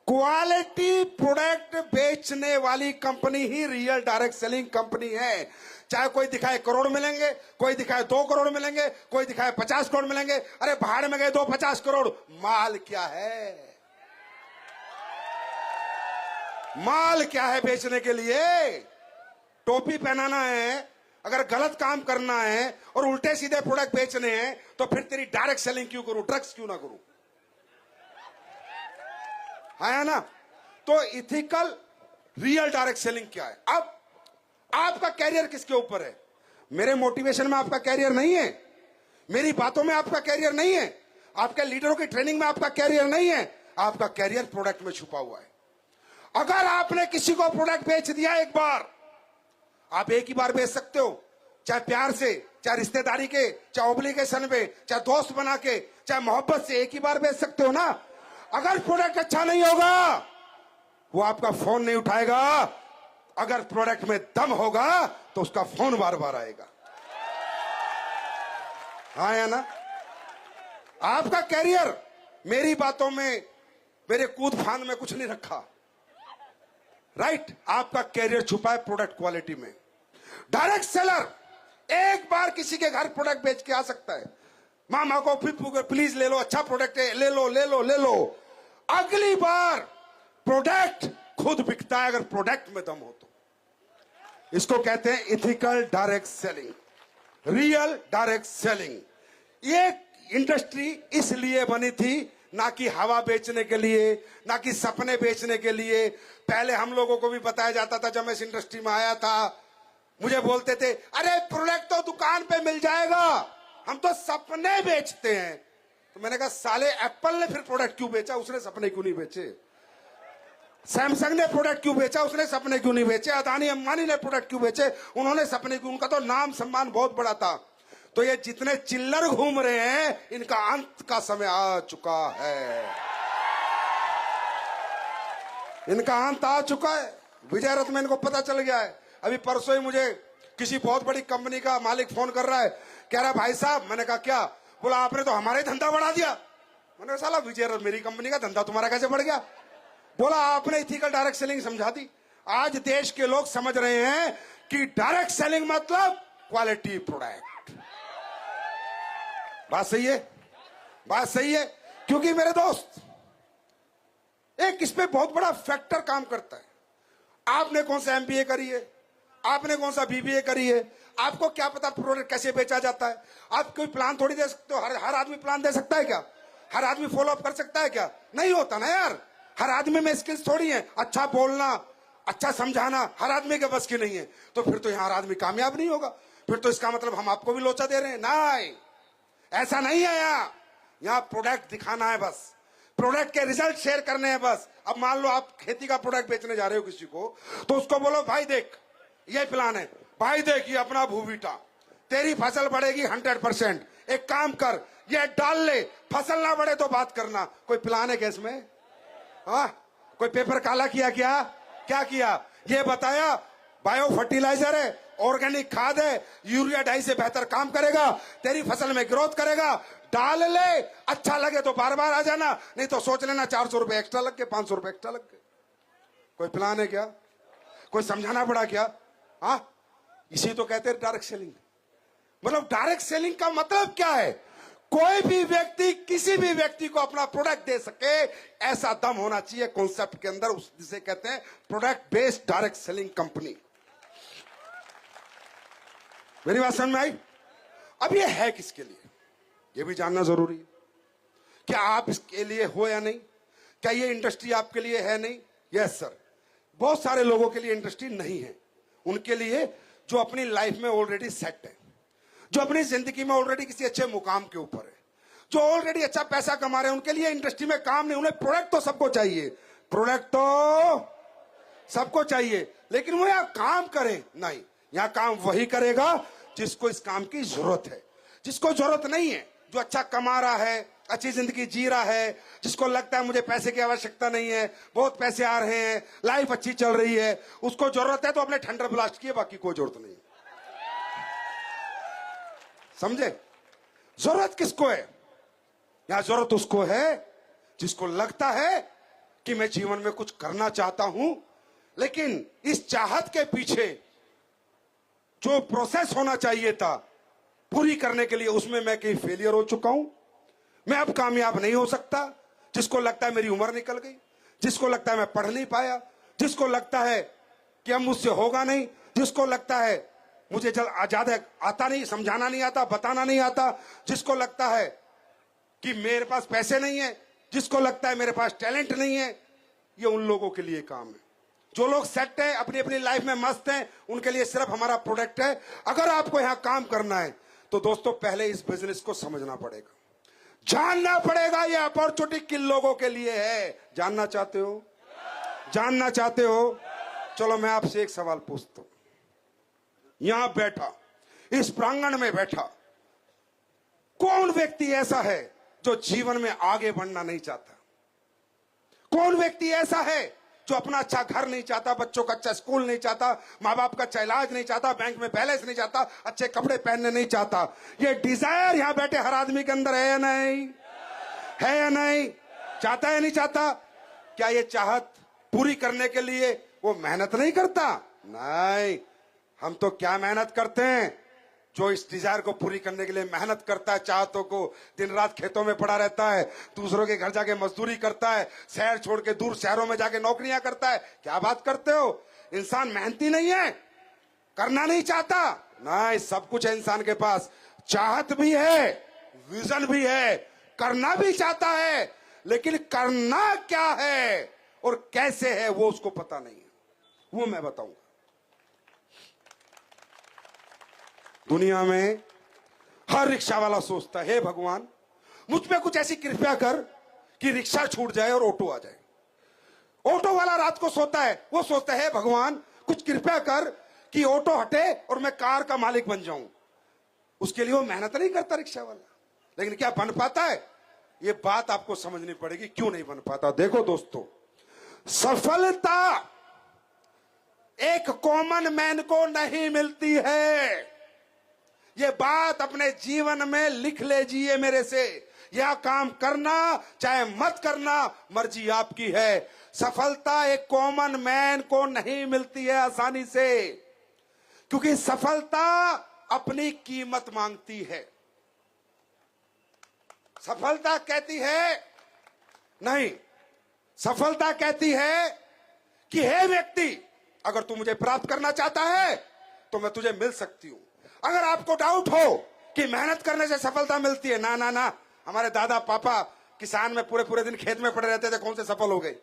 Speaker 4: क्वालिटी प्रोडक्ट बेचने वाली कंपनी ही रियल डायरेक्ट सेलिंग कंपनी है। चाहे कोई दिखाए करोड़ मिलेंगे, कोई दिखाए 2 करोड़ मिलेंगे, कोई दिखाए 50 करोड़ मिलेंगे। अरे भाड़ में गए 2-50 करोड़। माल क्या है? माल क्या है बेचने के लिए? टोपी पहनाना है, अगर गलत काम करना है और उल्टे सीधे प्रोडक्ट बेचने हैं तो फिर तेरी डायरेक्ट सेलिंग क्यों करूं, ड्रग्स क्यों ना करूं? है ना? तो इथिकल रियल डायरेक्ट सेलिंग क्या है? अब आपका कैरियर किसके ऊपर है? मेरे मोटिवेशन में आपका कैरियर नहीं है, मेरी बातों में आपका कैरियर नहीं है, आपके लीडरों की ट्रेनिंग में आपका कैरियर नहीं है। आपका कैरियर प्रोडक्ट में छुपा हुआ है। अगर आपने किसी को प्रोडक्ट बेच दिया एक बार, आप एक ही बार बेच सकते हो, चाहे प्यार से, चाहे रिश्तेदारी के, चाहे ऑब्लिगेशन पे, चाहे दोस्त बना के, चाहे मोहब्बत से, एक ही बार बेच सकते हो ना। अगर प्रोडक्ट अच्छा नहीं होगा, वो आपका फोन नहीं उठाएगा। अगर प्रोडक्ट में दम होगा तो उसका फोन बार बार आएगा। हाँ या ना? आपका कैरियर, मेरी बातों में, मेरे कूद फान में कुछ नहीं रखा, राइट? आपका कैरियर छुपा है प्रोडक्ट क्वालिटी में। डायरेक्ट सेलर एक बार किसी के घर प्रोडक्ट बेच के आ सकता है, मामा को प्लीज ले लो, अच्छा प्रोडक्ट है, ले लो ले लो ले लो। अगली बार प्रोडक्ट खुद बिकता है अगर प्रोडक्ट में दम हो तो। इसको कहते हैं ethical direct selling, real direct selling. ये इंडस्ट्री इसलिए बनी थी, ना कि हवा बेचने के लिए, ना कि सपने बेचने के लिए। पहले हम लोगों को भी बताया जाता था, जब मैं इस इंडस्ट्री में आया था, मुझे बोलते थे अरे प्रोडक्ट तो दुकान पे मिल जाएगा, हम तो सपने बेचते हैं। तो मैंने कहा साले, एप्पल ने फिर प्रोडक्ट क्यों बेचा, उसने सपने क्यों नहीं बेचे? सैमसंग ने प्रोडक्ट क्यों बेचा, उसने सपने क्यों नहीं बेचे? अदानी अंबानी ने प्रोडक्ट क्यों बेचे, उन्होंने सपने क्यों? उनका तो नाम सम्मान बहुत बड़ा था। तो ये जितने चिल्लर घूम रहे हैं, इनका अंत का समय आ चुका है, इनका अंत आ चुका है। विजय रथ में इनको पता चल गया है। अभी परसों ही मुझे किसी बहुत बड़ी कंपनी का मालिक फोन कर रहा है, कह रहा भाई साहब, मैंने कहा क्या? बोला आपने तो हमारा ही धंधा बढ़ा दिया। मैंने कहा साला विजय रथ मेरी कंपनी का धंधा तुम्हारा कैसे बढ़ गया? बोला आपने इथिकल डायरेक्ट सेलिंग समझा दी। आज देश के लोग समझ रहे हैं कि डायरेक्ट सेलिंग मतलब क्वालिटी प्रोडक्ट। बात सही है, बात सही है। क्योंकि मेरे दोस्त, एक इस पे बहुत बड़ा फैक्टर काम करता है। आपने कौन सा एमबीए करी है, आपने कौन सा बीबीए करी है? आपको क्या पता प्रोडक्ट कैसे बेचा जाता है? आप कोई प्लान थोड़ी दे सकते हो। हर आदमी प्लान दे सकता है क्या? हर आदमी फॉलो अप कर सकता है क्या? नहीं होता ना यार। हर आदमी में स्किल्स थोड़ी है। अच्छा बोलना, अच्छा समझाना हर आदमी के बस की नहीं है। तो फिर तो यहाँ हर आदमी कामयाब नहीं होगा। फिर तो इसका मतलब हम आपको भी लोचा दे रहे हैं। नहीं, ऐसा नहीं है। यहाँ प्रोडक्ट दिखाना है बस, प्रोडक्ट के रिजल्ट शेयर करने हैं बस। अब मान लो आप खेती का प्रोडक्ट बेचने जा रहे हो किसी को, तो उसको बोलो भाई देख ये प्लान है, भाई देख ये अपना भूवीटा, तेरी फसल बढ़ेगी 100%। एक काम कर, ये डाल ले, फसल ना बढ़े तो बात करना। कोई प्लान है क्या इसमें? हाँ, कोई पेपर काला किया क्या? क्या किया? ये बताया बायो फर्टिलाइजर है, ऑर्गेनिक खाद है, यूरिया डाई से बेहतर काम करेगा, तेरी फसल में ग्रोथ करेगा। डाल ले, अच्छा लगे तो बार बार आ जाना, नहीं तो सोच लेना 400 रुपए एक्स्ट्रा लग गए, 500 रुपए एक्स्ट्रा लग गए। कोई प्लान है क्या? कोई समझाना पड़ा क्या? हाँ, इसी तो कहते हैं डायरेक्ट सेलिंग। मतलब डायरेक्ट सेलिंग का मतलब क्या है? कोई भी व्यक्ति किसी भी व्यक्ति को अपना प्रोडक्ट दे सके, ऐसा दम होना चाहिए कॉन्सेप्ट के अंदर। उस जिसे कहते हैं product based direct selling company. मेरी बात समझ में आई? अब ये है किसके लिए, ये भी जानना जरूरी है। क्या आप इसके लिए हो या नहीं? क्या ये इंडस्ट्री आपके लिए है? नहीं। यस सर, बहुत सारे लोगों के लिए इंडस्ट्री नहीं है। उनके लिए जो अपनी लाइफ में ऑलरेडी सेट है, जो अपनी जिंदगी में ऑलरेडी किसी अच्छे मुकाम के ऊपर है, जो ऑलरेडी अच्छा पैसा कमा रहे हैं, उनके लिए इंडस्ट्री में काम नहीं। उन्हें प्रोडक्ट तो सबको चाहिए, प्रोडक्ट तो सबको चाहिए, लेकिन वो यहां काम करे नहीं। यहां काम वही करेगा जिसको इस काम की जरूरत है। जिसको जरूरत नहीं है, जो अच्छा कमा रहा है, अच्छी जिंदगी जी रहा है, जिसको लगता है मुझे पैसे की आवश्यकता नहीं है, बहुत पैसे आ रहे हैं, लाइफ अच्छी चल रही है, उसको जरूरत है तो अपने ठंडर ब्लास्ट किए, बाकी कोई जरूरत नहीं। समझे? जरूरत किसको है? यहां जरूरत उसको है जिसको लगता है कि मैं जीवन में कुछ करना चाहता हूं, लेकिन इस चाहत के पीछे जो प्रोसेस होना चाहिए था पूरी करने के लिए, उसमें मैं कहीं फेलियर हो चुका हूं, मैं अब कामयाब नहीं हो सकता। जिसको लगता है मेरी उम्र निकल गई, जिसको लगता है मैं पढ़ नहीं पाया, जिसको लगता है कि अब मुझसे होगा नहीं, जिसको लगता है मुझे ज्यादा आता नहीं, समझाना नहीं आता, बताना नहीं आता, जिसको लगता है कि मेरे पास पैसे नहीं है, जिसको लगता है मेरे पास टैलेंट नहीं है, ये उन लोगों के लिए काम है। जो लोग सेट है, अपनी अपनी लाइफ में मस्त हैं, उनके लिए सिर्फ हमारा प्रोडक्ट है। अगर आपको यहां काम करना है तो दोस्तों पहले इस बिजनेस को समझना पड़ेगा, जानना पड़ेगा ये अपॉर्चुनिटी किन लोगों के लिए है। जानना चाहते हो? जानना चाहते हो? चलो मैं आपसे एक सवाल पूछता हूं। यहां बैठा, इस प्रांगण में बैठा कौन व्यक्ति ऐसा है जो जीवन में आगे बढ़ना नहीं चाहता? कौन व्यक्ति ऐसा है जो अपना अच्छा घर नहीं चाहता, बच्चों का अच्छा स्कूल नहीं चाहता, माँ बाप का अच्छा इलाज नहीं चाहता, बैंक में बैलेंस नहीं चाहता, अच्छे कपड़े पहनने नहीं चाहता? ये डिजायर यहां बैठे हर आदमी के अंदर है या नहीं? है या नहीं? चाहता है नहीं चाहता? क्या ये चाहत पूरी करने के लिए वो मेहनत नहीं करता? नहीं, हम तो क्या मेहनत करते हैं। जो इस डिजायर को पूरी करने के लिए मेहनत करता है, चाहतों को, दिन रात खेतों में पड़ा रहता है, दूसरों के घर जाके मजदूरी करता है, शहर छोड़ के दूर शहरों में जाके नौकरियां करता है। क्या बात करते हो? इंसान मेहनती नहीं है? करना नहीं चाहता? नहीं, सब कुछ है इंसान के पास। चाहत भी है, विजन भी है, करना भी चाहता है, लेकिन करना क्या है और कैसे है वो उसको पता नहीं है। वो मैं बताऊंगा। दुनिया में हर रिक्शा वाला सोचता है, हे भगवान मुझ पे कुछ ऐसी कृपया कर कि रिक्शा छूट जाए और ऑटो आ जाए। ऑटो वाला रात को सोता है, वो सोचता है, हे भगवान कुछ कृपया कर कि ऑटो हटे और मैं कार का मालिक बन जाऊं। उसके लिए वो मेहनत नहीं करता रिक्शा वाला। लेकिन क्या बन पाता है? ये बात आपको समझनी पड़ेगी, क्यों नहीं बन पाता। देखो दोस्तों, सफलता एक कॉमन मैन को नहीं मिलती है। ये बात अपने जीवन में लिख लीजिए मेरे से। यह काम करना चाहे मत करना, मर्जी आपकी है। सफलता एक कॉमन मैन को नहीं मिलती है आसानी से, क्योंकि सफलता अपनी कीमत मांगती है। सफलता कहती है नहीं, सफलता कहती है कि हे व्यक्ति, अगर तू मुझे प्राप्त करना चाहता है तो मैं तुझे मिल सकती हूं। अगर आपको डाउट हो कि मेहनत करने से सफलता मिलती है, ना ना ना, हमारे दादा पापा किसान में पूरे पूरे दिन खेत में पड़े रहते थे, कौन से सफल हो गए।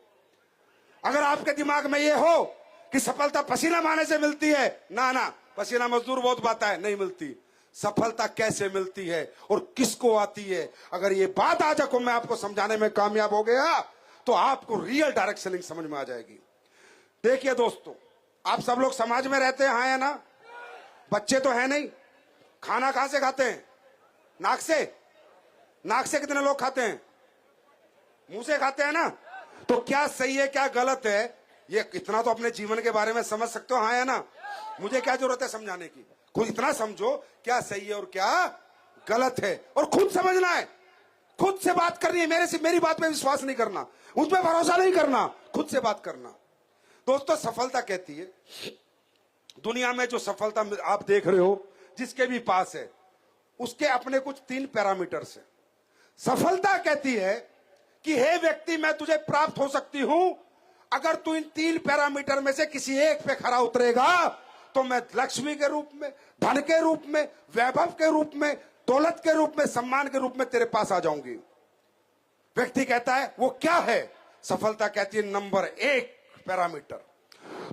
Speaker 4: अगर आपके दिमाग में ये हो कि सफलता पसीना बहाने से मिलती है, ना ना, पसीना मजदूर बहुत बहाता है, नहीं मिलती। सफलता कैसे मिलती है और किसको आती है, अगर ये बात आज को मैं आपको समझाने में कामयाब हो गया तो आपको रियल डायरेक्ट सेलिंग समझ में आ जाएगी। देखिए दोस्तों, आप सब लोग समाज में रहते हैं, हाँ या ना? बच्चे तो है नहीं। खाना कहां से खाते हैं? नाक से। नाक से कितने लोग खाते हैं? मुंह से खाते हैं ना। तो क्या सही है क्या गलत है, ये इतना तो अपने जीवन के बारे में समझ सकते हो, हाँ या ना? मुझे क्या जरूरत है समझाने की? खुद इतना समझो क्या सही है और क्या गलत है, और खुद समझना है, खुद से बात करनी है। मेरी बात पे विश्वास नहीं करना, उस पर भरोसा नहीं करना, खुद से बात करना। दोस्तों, सफलता कहती है, दुनिया में जो सफलता आप देख रहे हो जिसके भी पास है, उसके अपने कुछ 3 पैरामीटर्स है। सफलता कहती है कि हे व्यक्ति, मैं तुझे प्राप्त हो सकती हूं अगर तू इन 3 पैरामीटर में से किसी एक पे खरा उतरेगा, तो मैं लक्ष्मी के रूप में, धन के रूप में, वैभव के रूप में, दौलत के रूप में, सम्मान के रूप में तेरे पास आ जाऊंगी। व्यक्ति कहता है वो क्या है? सफलता कहती है नंबर 1 पैरामीटर,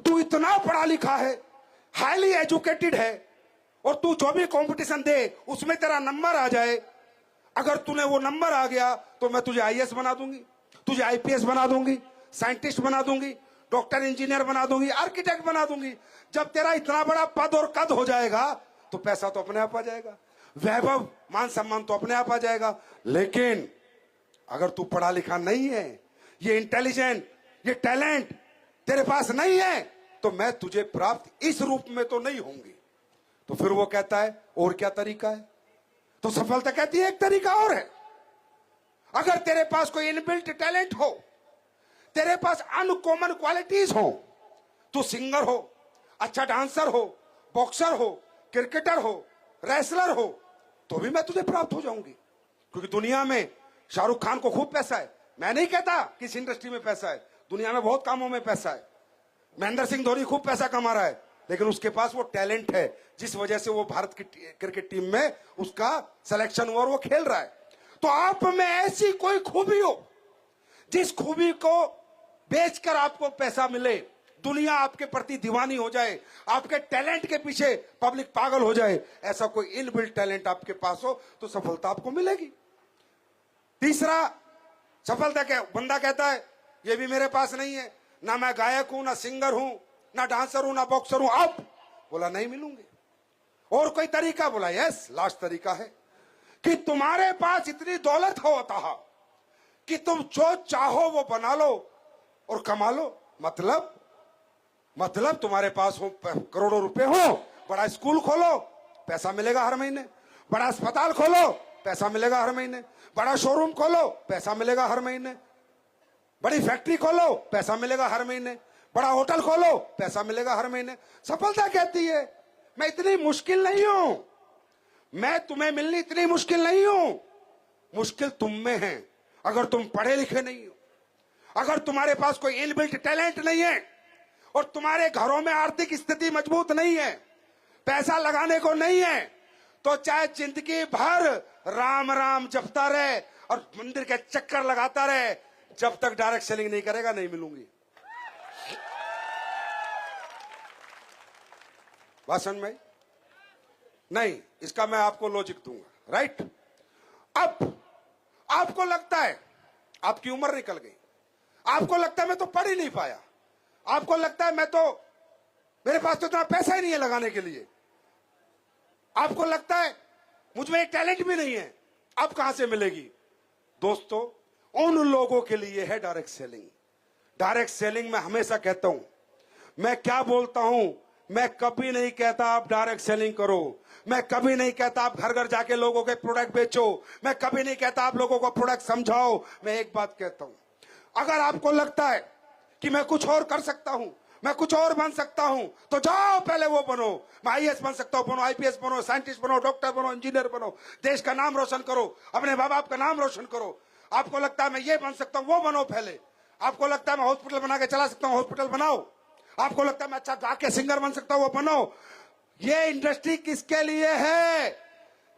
Speaker 4: तू इतना पढ़ा लिखा है, हाईली एजुकेटेड है, और तू जो भी कंपटीशन दे उसमें तेरा नंबर आ जाए। अगर तूने वो नंबर आ गया तो मैं तुझे आईएएस बना दूंगी, तुझे आईपीएस बना दूंगी, साइंटिस्ट बना दूंगी, डॉक्टर इंजीनियर बना दूंगी, आर्किटेक्ट बना दूंगी। जब तेरा इतना बड़ा पद और कद हो जाएगा तो पैसा तो अपने आप आ जाएगा, वैभव मान सम्मान तो अपने आप आ जाएगा। लेकिन अगर तू पढ़ा लिखा नहीं है, ये इंटेलिजेंट, ये टैलेंट तेरे पास नहीं है, तो मैं तुझे प्राप्त इस रूप में तो नहीं होंगी। तो फिर वो कहता है और क्या तरीका है? तो सफलता कहती है एक तरीका और है। अगर तेरे पास कोई इनबिल्ट टैलेंट हो, तेरे पास अनकॉमन क्वालिटीज हो, तू सिंगर हो, अच्छा डांसर हो, बॉक्सर हो, क्रिकेटर हो, रेसलर हो, तो भी मैं तुझे प्राप्त हो जाऊंगी। क्योंकि दुनिया में शाहरुख खान को खूब पैसा है, मैं नहीं कहता किस इंडस्ट्री में पैसा है, दुनिया में बहुत कामों में पैसा है। महेंद्र सिंह धोनी खूब पैसा कमा रहा है, लेकिन उसके पास वो टैलेंट है जिस वजह से वो भारत की क्रिकेट टीम में उसका सिलेक्शन हुआ और वो खेल रहा है। तो आप में ऐसी कोई खूबी हो जिस खूबी को बेचकर आपको पैसा मिले, दुनिया आपके प्रति दीवानी हो जाए, आपके टैलेंट के पीछे पब्लिक पागल हो जाए, ऐसा कोई इनबिल्ट टैलेंट आपके पास हो तो सफलता आपको मिलेगी। तीसरा, सफलता क्या, बंदा कहता है ये भी मेरे पास नहीं है, ना मैं गायक हूं, ना सिंगर हूं, ना डांसर हूं, ना बॉक्सर हूं, अब बोला नहीं मिलूंगी। और कोई तरीका? बोला यस, लास्ट तरीका है कि तुम्हारे पास इतनी दौलत होता कि तुम जो चाहो वो बना लो और कमा लो। मतलब तुम्हारे पास हो करोड़ों रुपए हो, बड़ा स्कूल खोलो, पैसा मिलेगा हर महीने, बड़ा अस्पताल खोलो, पैसा मिलेगा हर महीने, बड़ा शोरूम खोलो, पैसा मिलेगा हर महीने, बड़ी फैक्ट्री खोलो, पैसा मिलेगा हर महीने, बड़ा होटल खोलो, पैसा मिलेगा हर महीने। सफलता कहती है मैं इतनी मुश्किल नहीं हूं, मैं तुम्हें मिलनी इतनी मुश्किल नहीं हूं, मुश्किल तुम में है। अगर तुम पढ़े लिखे नहीं हो, अगर तुम्हारे पास कोई इनबिल्ट टैलेंट नहीं है और तुम्हारे घरों में आर्थिक स्थिति मजबूत नहीं है, पैसा लगाने को नहीं है, तो चाहे जिंदगी भर राम राम जपता रहे और मंदिर के चक्कर लगाता रहे, जब तक डायरेक्ट सेलिंग नहीं करेगा नहीं मिलूंगी। बात समझ में नहीं? इसका मैं आपको लॉजिक दूंगा, राइट? अब आपको लगता है आपकी उम्र निकल गई, आपको लगता है मैं तो पढ़ ही नहीं पाया, आपको लगता है मेरे पास तो इतना पैसा ही नहीं है लगाने के लिए, आपको लगता है मुझ में एक टैलेंट भी नहीं है, अब कहां से मिलेगी? दोस्तों, उन लोगों के लिए है डायरेक्ट सेलिंग। डायरेक्ट सेलिंग में हमेशा कहता हूं, मैं क्या बोलता हूं, मैं कभी नहीं कहता आप डायरेक्ट सेलिंग करो, मैं कभी नहीं कहता आप घर घर जाके लोगों के प्रोडक्ट बेचो, मैं कभी नहीं कहता आप लोगों को प्रोडक्ट समझाओ। मैं एक बात कहता हूं, अगर आपको लगता है कि मैं कुछ और कर सकता हूं, मैं कुछ और बन सकता हूं, तो जाओ पहले वो बनो। मैं आईएएस बन सकता हूं, बनो, आईपीएस बनो, साइंटिस्ट बनो, डॉक्टर बनो, इंजीनियर बनो, देश का नाम रोशन करो, अपने माँ बाप का नाम रोशन करो। आपको लगता है मैं ये बन सकता हूं, वो बनो पहले। आपको लगता है मैं हॉस्पिटल बना के चला सकता हूं, हॉस्पिटल बनाओ। आपको लगता है मैं अच्छा गा के सिंगर बन सकता हूं, वो बनो।
Speaker 5: ये इंडस्ट्री किसके लिए है?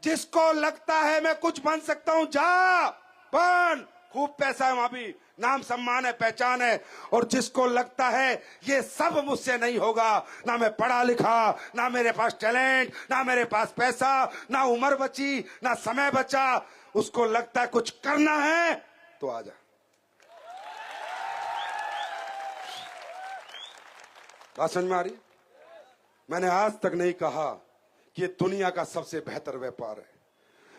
Speaker 5: जिसको लगता है मैं कुछ बन सकता हूं, जा बन, खूब पैसा है वहां भी, नाम सम्मान है, पहचान है। और जिसको लगता है ये सब मुझसे नहीं होगा, ना मैं पढ़ा लिखा, ना मेरे पास टैलेंट, ना मेरे पास पैसा, ना उम्र बची, ना समय बचा, उसको लगता है कुछ करना है तो आ जा। बात समझ में आ रही है? मैंने आज तक नहीं कहा कि ये दुनिया का सबसे बेहतर व्यापार है।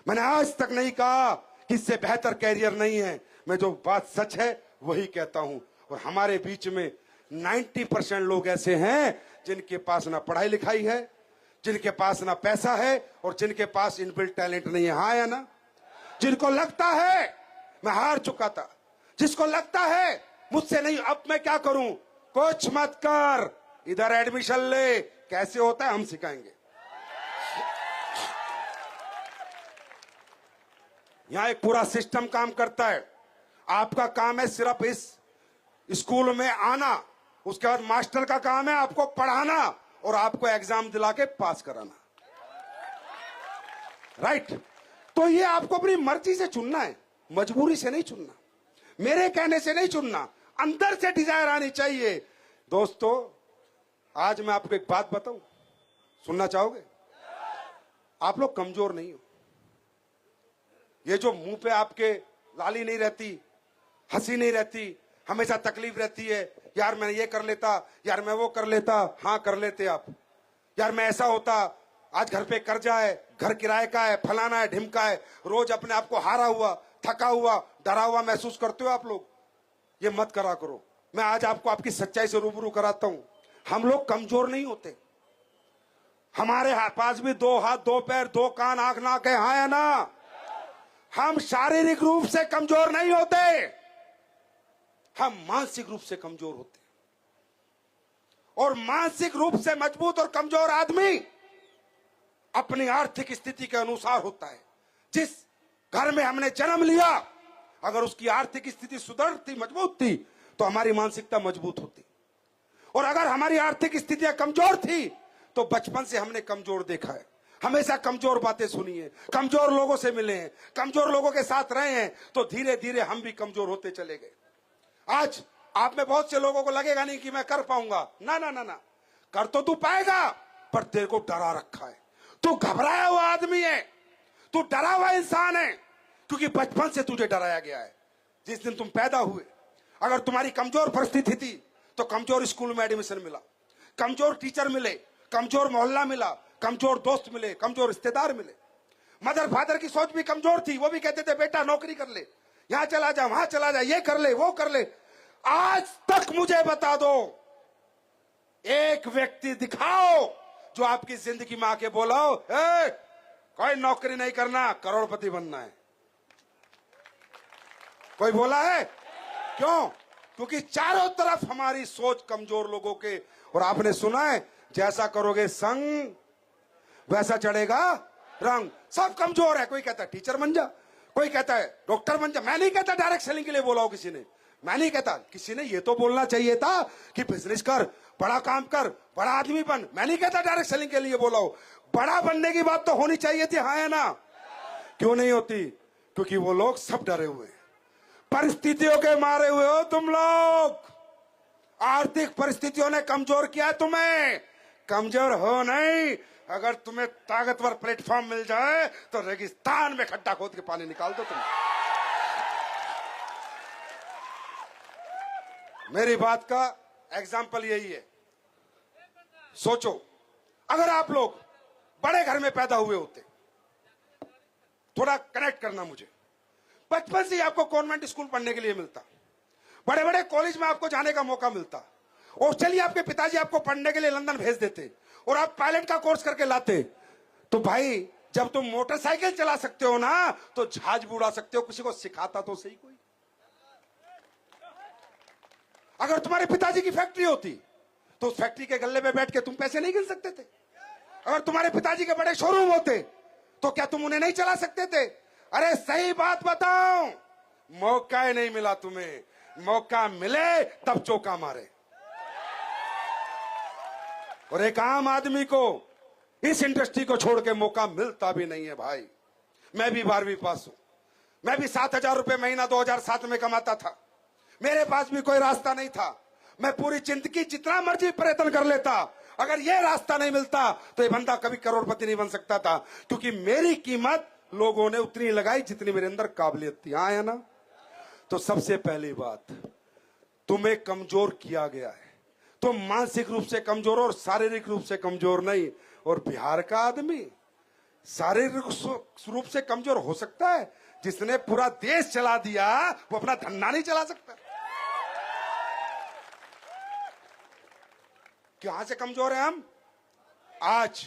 Speaker 5: मैंने आज तक नहीं कहा कि इससे बेहतर कैरियर नहीं है। मैं जो बात सच है वही कहता हूं। और हमारे बीच में 90% लोग ऐसे हैं जिनके पास ना पढ़ाई लिखाई है, जिनके पास ना पैसा है, और जिनके पास इनबिल्ट टैलेंट नहीं है। हाँ या ना? जिनको लगता है मैं हार चुका था, जिसको लगता है मुझसे नहीं, अब मैं क्या करूं, कुछ मत कर, इधर एडमिशन ले, कैसे होता है हम सिखाएंगे। यहां एक पूरा सिस्टम काम करता है। आपका काम है सिर्फ इस स्कूल में आना, उसके बाद मास्टर का काम है आपको पढ़ाना और आपको एग्जाम दिला के पास कराना। राइट? तो ये आपको अपनी मर्जी से चुनना है, मजबूरी से नहीं चुनना, मेरे कहने से नहीं चुनना, अंदर से डिजायर आनी चाहिए। दोस्तों, आज मैं आपको एक बात बताऊं, सुनना चाहोगे? आप लोग कमजोर नहीं हो। ये जो मुंह पे आपके लाली नहीं रहती, हंसी नहीं रहती, हमेशा तकलीफ रहती है, यार मैं ये कर लेता, यार मैं वो कर लेता। हाँ कर लेते आप, यार मैं ऐसा होता, आज घर पे कर्जा है, घर किराए का है, फलाना है, ढिमका है, रोज अपने आप को हारा हुआ, थका हुआ, डरा हुआ महसूस करते हो आप लोग। ये मत करा करो। मैं आज आपको आपकी सच्चाई से रूबरू कराता हूं। हम लोग कमजोर नहीं होते। हमारे पास भी 2 हाथ, 2 पैर, 2 कान, आंख, नाक है। हाँ या ना? हम शारीरिक रूप से कमजोर नहीं होते, हम मानसिक रूप से कमजोर होते। और मानसिक रूप से मजबूत और कमजोर आदमी अपनी आर्थिक स्थिति के अनुसार होता है। जिस घर में हमने जन्म लिया, अगर उसकी आर्थिक स्थिति सुदृढ़ थी, मजबूत थी, तो हमारी मानसिकता मजबूत होती। और अगर हमारी आर्थिक स्थितियां कमजोर थी, तो बचपन से हमने कमजोर देखा है, हमेशा कमजोर बातें सुनी है, कमजोर लोगों से मिले हैं, कमजोर लोगों के साथ रहे हैं, तो धीरे धीरे हम भी कमजोर होते चले गए। आज आप में बहुत से लोगों को लगेगा नहीं कि मैं कर पाऊंगा। ना ना ना ना, कर तो तू पाएगा, पर तेरे को डरा रखा है। तू घबराया हुआ आदमी है, तू डरा हुआ इंसान है, क्योंकि बचपन से तुझे डराया गया है। जिस दिन तुम पैदा हुए, अगर तुम्हारी कमजोर परिस्थिति थी, तो कमजोर स्कूल में एडमिशन मिला, कमजोर टीचर मिले, कमजोर मोहल्ला मिला, कमजोर दोस्त मिले, कमजोर रिश्तेदार मिले। मदर फादर की सोच भी कमजोर थी, वो भी कहते थे बेटा नौकरी कर ले, यहां चला जा, वहां चला जा, ये कर ले, वो कर ले। आज तक मुझे बता दो, एक व्यक्ति दिखाओ जो आपकी जिंदगी में आके बोला हो, कोई नौकरी नहीं करना, करोड़पति बनना है। कोई बोला है? क्यों? क्योंकि चारों तरफ हमारी सोच कमजोर लोगों के। और आपने सुना है, जैसा करोगे संग वैसा चढ़ेगा रंग। सब कमजोर है। कोई कहता है टीचर बन जा, कोई कहता है डॉक्टर बन जा। मैं नहीं कहता डायरेक्ट सेलिंग के लिए बोला हो किसी ने, मैं नहीं कहता। किसी ने ये तो बोलना चाहिए था कि बिजनेस कर, बड़ा काम कर, बड़ा आदमी बन। मैं नहीं कहता डायरेक्ट सेलिंग के लिए बोला हो। बड़ा बनने की बात तो होनी चाहिए थी। हाँ है ना? क्यों नहीं होती? क्योंकि वो लोग सब डरे हुए हैं, परिस्थितियों के मारे हुए हो तुम लोग। आर्थिक परिस्थितियों ने कमजोर किया तुम्हें। कमजोर हो नहीं। अगर तुम्हें ताकतवर प्लेटफॉर्म मिल जाए तो रेगिस्तान में खड्डा खोद के पानी निकाल दो तुम। मेरी बात का एग्जाम्पल यही है। सोचो, अगर आप लोग बड़े घर में पैदा हुए होते, थोड़ा कनेक्ट करना मुझे, बचपन से ही आपको कॉन्वेंट स्कूल पढ़ने के लिए मिलता, बड़े बड़े कॉलेज में आपको जाने का मौका मिलता, ऑस्ट्रेलिया आपके पिताजी आपको पढ़ने के लिए लंदन भेज देते और आप पायलट का कोर्स करके लाते, तो भाई जब तुम मोटरसाइकिल चला सकते हो ना, तो जहाज भी उड़ा सकते हो। किसी को सिखाता तो सही कोई। अगर तुम्हारे पिताजी की फैक्ट्री होती, तो उस फैक्ट्री के गल्ले पे बैठ के तुम पैसे नहीं गिन सकते थे। अगर तुम्हारे पिताजी के बड़े शोरूम होते, तो क्या तुम उन्हें नहीं चला सकते थे? अरे सही बात बताओ, मौका ही नहीं मिला तुम्हें। मौका मिले तब चौका मारे। और एक आम आदमी को इस इंडस्ट्री को छोड़ के मौका मिलता भी नहीं है भाई। मैं भी 12वीं पास हूं, मैं भी 7,000 रुपए महीना 2007 में कमाता था। मेरे पास भी कोई रास्ता नहीं था। मैं पूरी जिंदगी जितना मर्जी प्रयत्न कर लेता, अगर यह रास्ता नहीं मिलता तो ये बंदा कभी करोड़पति नहीं बन सकता था, क्योंकि मेरी कीमत लोगों ने उतनी लगाई जितनी मेरे अंदर काबिलियत थी। हाँ है ना? तो सबसे पहली बात, तुम्हें कमजोर किया गया है। तुम मानसिक रूप से कमजोर और शारीरिक रूप से कमजोर नहीं। और बिहार का आदमी शारीरिक रूप से कमजोर हो सकता है, जिसने पूरा देश चला दिया वो अपना धंधा नहीं चला सकता। कहां से कमजोर है हम? आज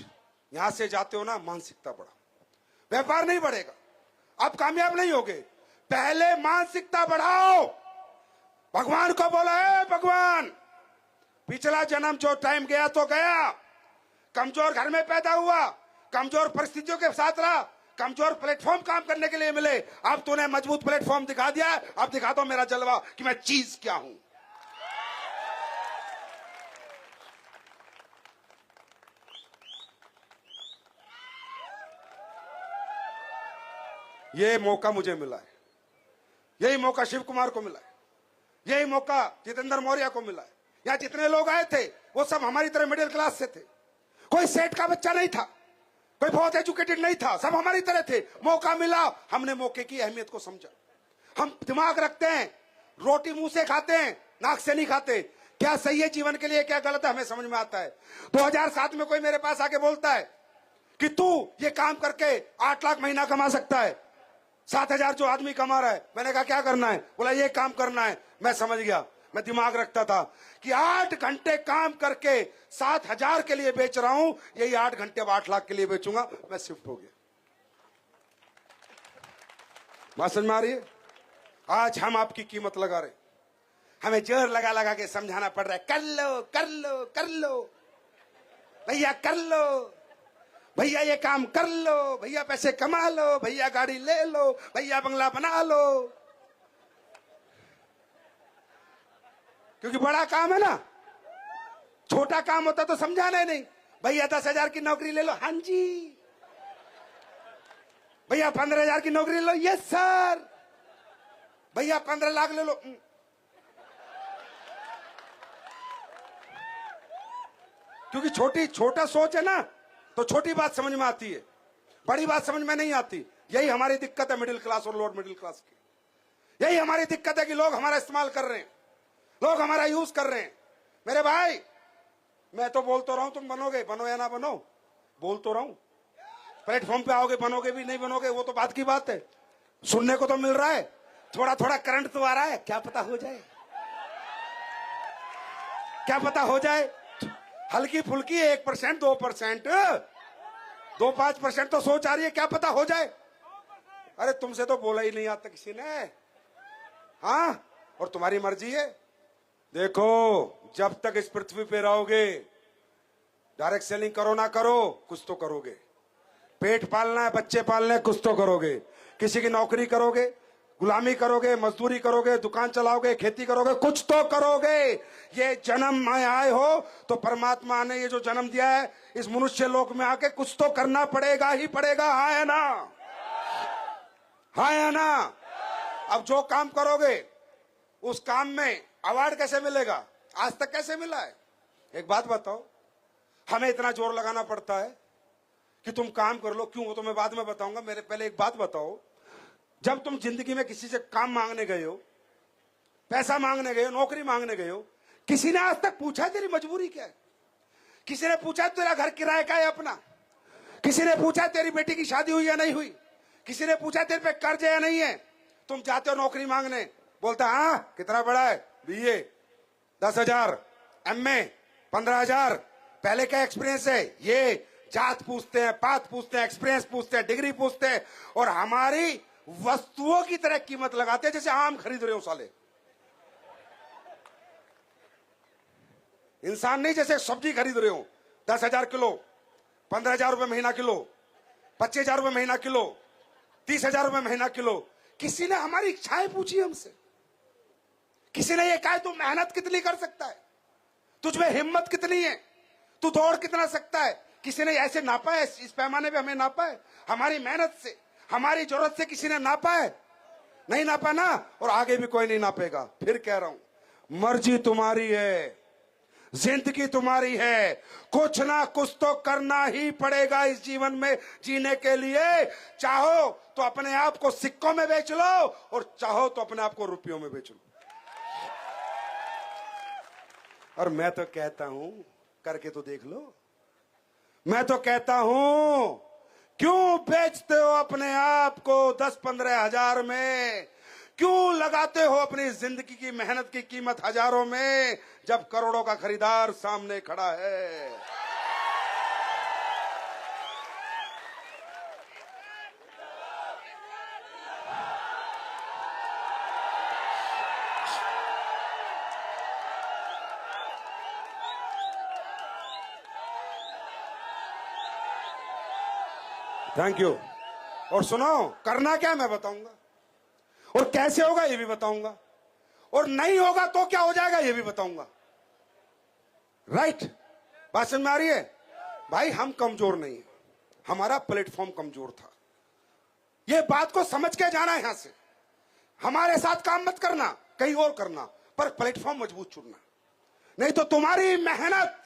Speaker 5: यहां से जाते हो ना, मानसिकता बढ़ा, व्यापार नहीं बढ़ेगा, आप कामयाब नहीं होगे। पहले मानसिकता बढ़ाओ। भगवान को बोला है, भगवान पिछला जन्म जो टाइम गया तो गया, कमजोर घर में पैदा हुआ, कमजोर परिस्थितियों के साथ रहा, कमजोर प्लेटफॉर्म काम करने के लिए मिले, अब तूने मजबूत प्लेटफॉर्म दिखा दिया, अब दिखा दो मेरा जलवा कि मैं चीज क्या हूं। ये मौका मुझे मिला है, यही मौका शिव कुमार को मिला है, यही मौका जितेंद्र मौर्य को मिला है। यहां जितने लोग आए थे वो सब हमारी तरह मिडिल क्लास से थे। कोई सेठ का बच्चा नहीं था, कोई बहुत एजुकेटेड नहीं था, सब हमारी तरह थे। मौका मिला, हमने मौके की अहमियत को समझा। हम दिमाग रखते हैं, रोटी मुंह से खाते हैं, नाक से नहीं खाते। क्या सही है जीवन के लिए, क्या गलत है, हमें समझ में आता है। 2007 में कोई मेरे पास आके बोलता है कि तू ये काम करके 8 लाख महीना कमा सकता है, 7,000 जो आदमी कमा रहा है। मैंने कहा क्या करना है? बोला ये काम करना है। मैं समझ गया, मैं दिमाग रखता था कि 8 घंटे काम करके 7,000 के लिए बेच रहा हूं, यही 8 घंटे अब 8 लाख के लिए बेचूंगा। मैं शिफ्ट हो गया। बात समझ में आ रही है? आज हम आपकी कीमत लगा रहे, हमें जोर लगा लगा के समझाना पड़ रहा है, कर लो कर लो कर लो भैया, कर लो भैया, ये काम कर लो भैया, पैसे कमा लो भैया, गाड़ी ले लो भैया, बंगला बना लो। क्योंकि बड़ा काम है ना, छोटा काम होता तो समझाना नहीं। भैया 10,000 की नौकरी ले लो, हाँ जी। भैया 15,000 की नौकरी ले लो, यस सर। भैया 15 लाख ले लो। क्योंकि छोटा सोच है ना, तो छोटी बात समझ में आती है, बड़ी बात समझ में नहीं आती। यही हमारी दिक्कत है मिडिल क्लास और लोअर मिडिल क्लास की। यही हमारी दिक्कत है कि लोग हमारा इस्तेमाल कर रहे हैं, लोग हमारा यूज कर रहे हैं। मेरे भाई, मैं तो बोल तो रहा हूं, तुम बनोगे, बनो या ना बनो, बोल तो रहा हूं। प्लेटफॉर्म पे आओगे, बनोगे भी नहीं बनोगे वो तो बात की बात है। सुनने को तो मिल रहा है, थोड़ा थोड़ा करंट तो आ रहा है, क्या पता हो जाए, क्या पता हो जाए। हल्की फुल्की 1%, 2%, 2-5% तो सोच आ रही है, क्या पता हो जाए। अरे तुमसे तो बोला ही नहीं आता किसी ने, हाँ, और तुम्हारी मर्जी है। देखो, जब तक इस पृथ्वी पे रहोगे, डायरेक्ट सेलिंग करो ना करो, कुछ तो करोगे। पेट पालना है, बच्चे पालने, कुछ तो करोगे। किसी की नौकरी करोगे, गुलामी करोगे, मजदूरी करोगे, दुकान चलाओगे, खेती करोगे, कुछ तो करोगे। ये जन्म में आए हो तो परमात्मा ने ये जो जन्म दिया है, इस मनुष्य लोक में आके कुछ तो करना पड़ेगा ही पड़ेगा। हाँ है ना? हाँ है ना? अब जो काम करोगे उस काम में अवार्ड कैसे मिलेगा? आज तक कैसे मिला है? एक बात बताओ, हमें इतना जोर लगाना पड़ता है कि तुम काम कर लो, क्यों? वो तो मैं बाद में बताऊंगा। मेरे पहले एक बात बताओ, जब तुम जिंदगी में किसी से काम मांगने गए हो, पैसा मांगने गए हो, नौकरी मांगने गए हो, किसी ने आज तक पूछा तेरी मजबूरी क्या है? किसी ने पूछा तेरा घर किराए का है अपना? किसी ने पूछा तेरी बेटी की शादी हुई या नहीं हुई? किसी ने पूछा तेरे पे कर्ज है या नहीं है? तुम जाते हो नौकरी मांगने, बोलता हाँ कितना बड़ा है, बीए 10,000, एमए 15,000, पहले क्या एक्सपीरियंस है? ये जात पूछते हैं, पात पूछते हैं, एक्सपीरियंस पूछते हैं, डिग्री पूछते हैं, और हमारी वस्तुओं की तरह कीमत लगाते हैं, जैसे आम खरीद रहे हो साले। इंसान नहीं, जैसे सब्जी खरीद रहे हो। 10,000 किलो, 15,000 रुपए महीना किलो, 25,000 रुपए महीना किलो, 30,000 रुपए महीना किलो। किसी ने हमारी इच्छाएं पूछी हमसे? किसी ने ये कहा तू मेहनत कितनी कर सकता है, तुझमें हिम्मत कितनी है, तू दौड़ कितना सकता है? किसी ने ऐसे नापा है? इस पैमाने पे हमें नापा है? हमारी मेहनत से, हमारी जरूरत से किसी ने नापा है? नहीं नापा ना, और आगे भी कोई नहीं नापेगा। फिर कह रहा हूं, मर्जी तुम्हारी है, जिंदगी तुम्हारी है, कुछ ना कुछ तो करना ही पड़ेगा इस जीवन में जीने के लिए। चाहो तो अपने आप को सिक्कों में बेच लो, और चाहो तो अपने आप को रुपयों में बेच लो। और मैं तो कहता हूं, करके तो देख लो। मैं तो कहता हूं, क्यों बेचते हो अपने आप को 10-15 हजार में? क्यों लगाते हो अपनी जिंदगी की मेहनत की कीमत हजारों में, जब करोड़ों का खरीदार सामने खड़ा है? Thank you. और सुनो, करना क्या मैं बताऊंगा, और कैसे होगा ये भी बताऊंगा, और नहीं होगा तो क्या हो जाएगा ये भी बताऊंगा। राइट? बात समझ में आ रही है? भाई हम कमजोर नहीं है, हमारा प्लेटफॉर्म कमजोर था। ये बात को समझ के जाना है। यहां से हमारे साथ काम मत करना, कहीं और करना, पर प्लेटफॉर्म मजबूत चुनना। नहीं तो तुम्हारी मेहनत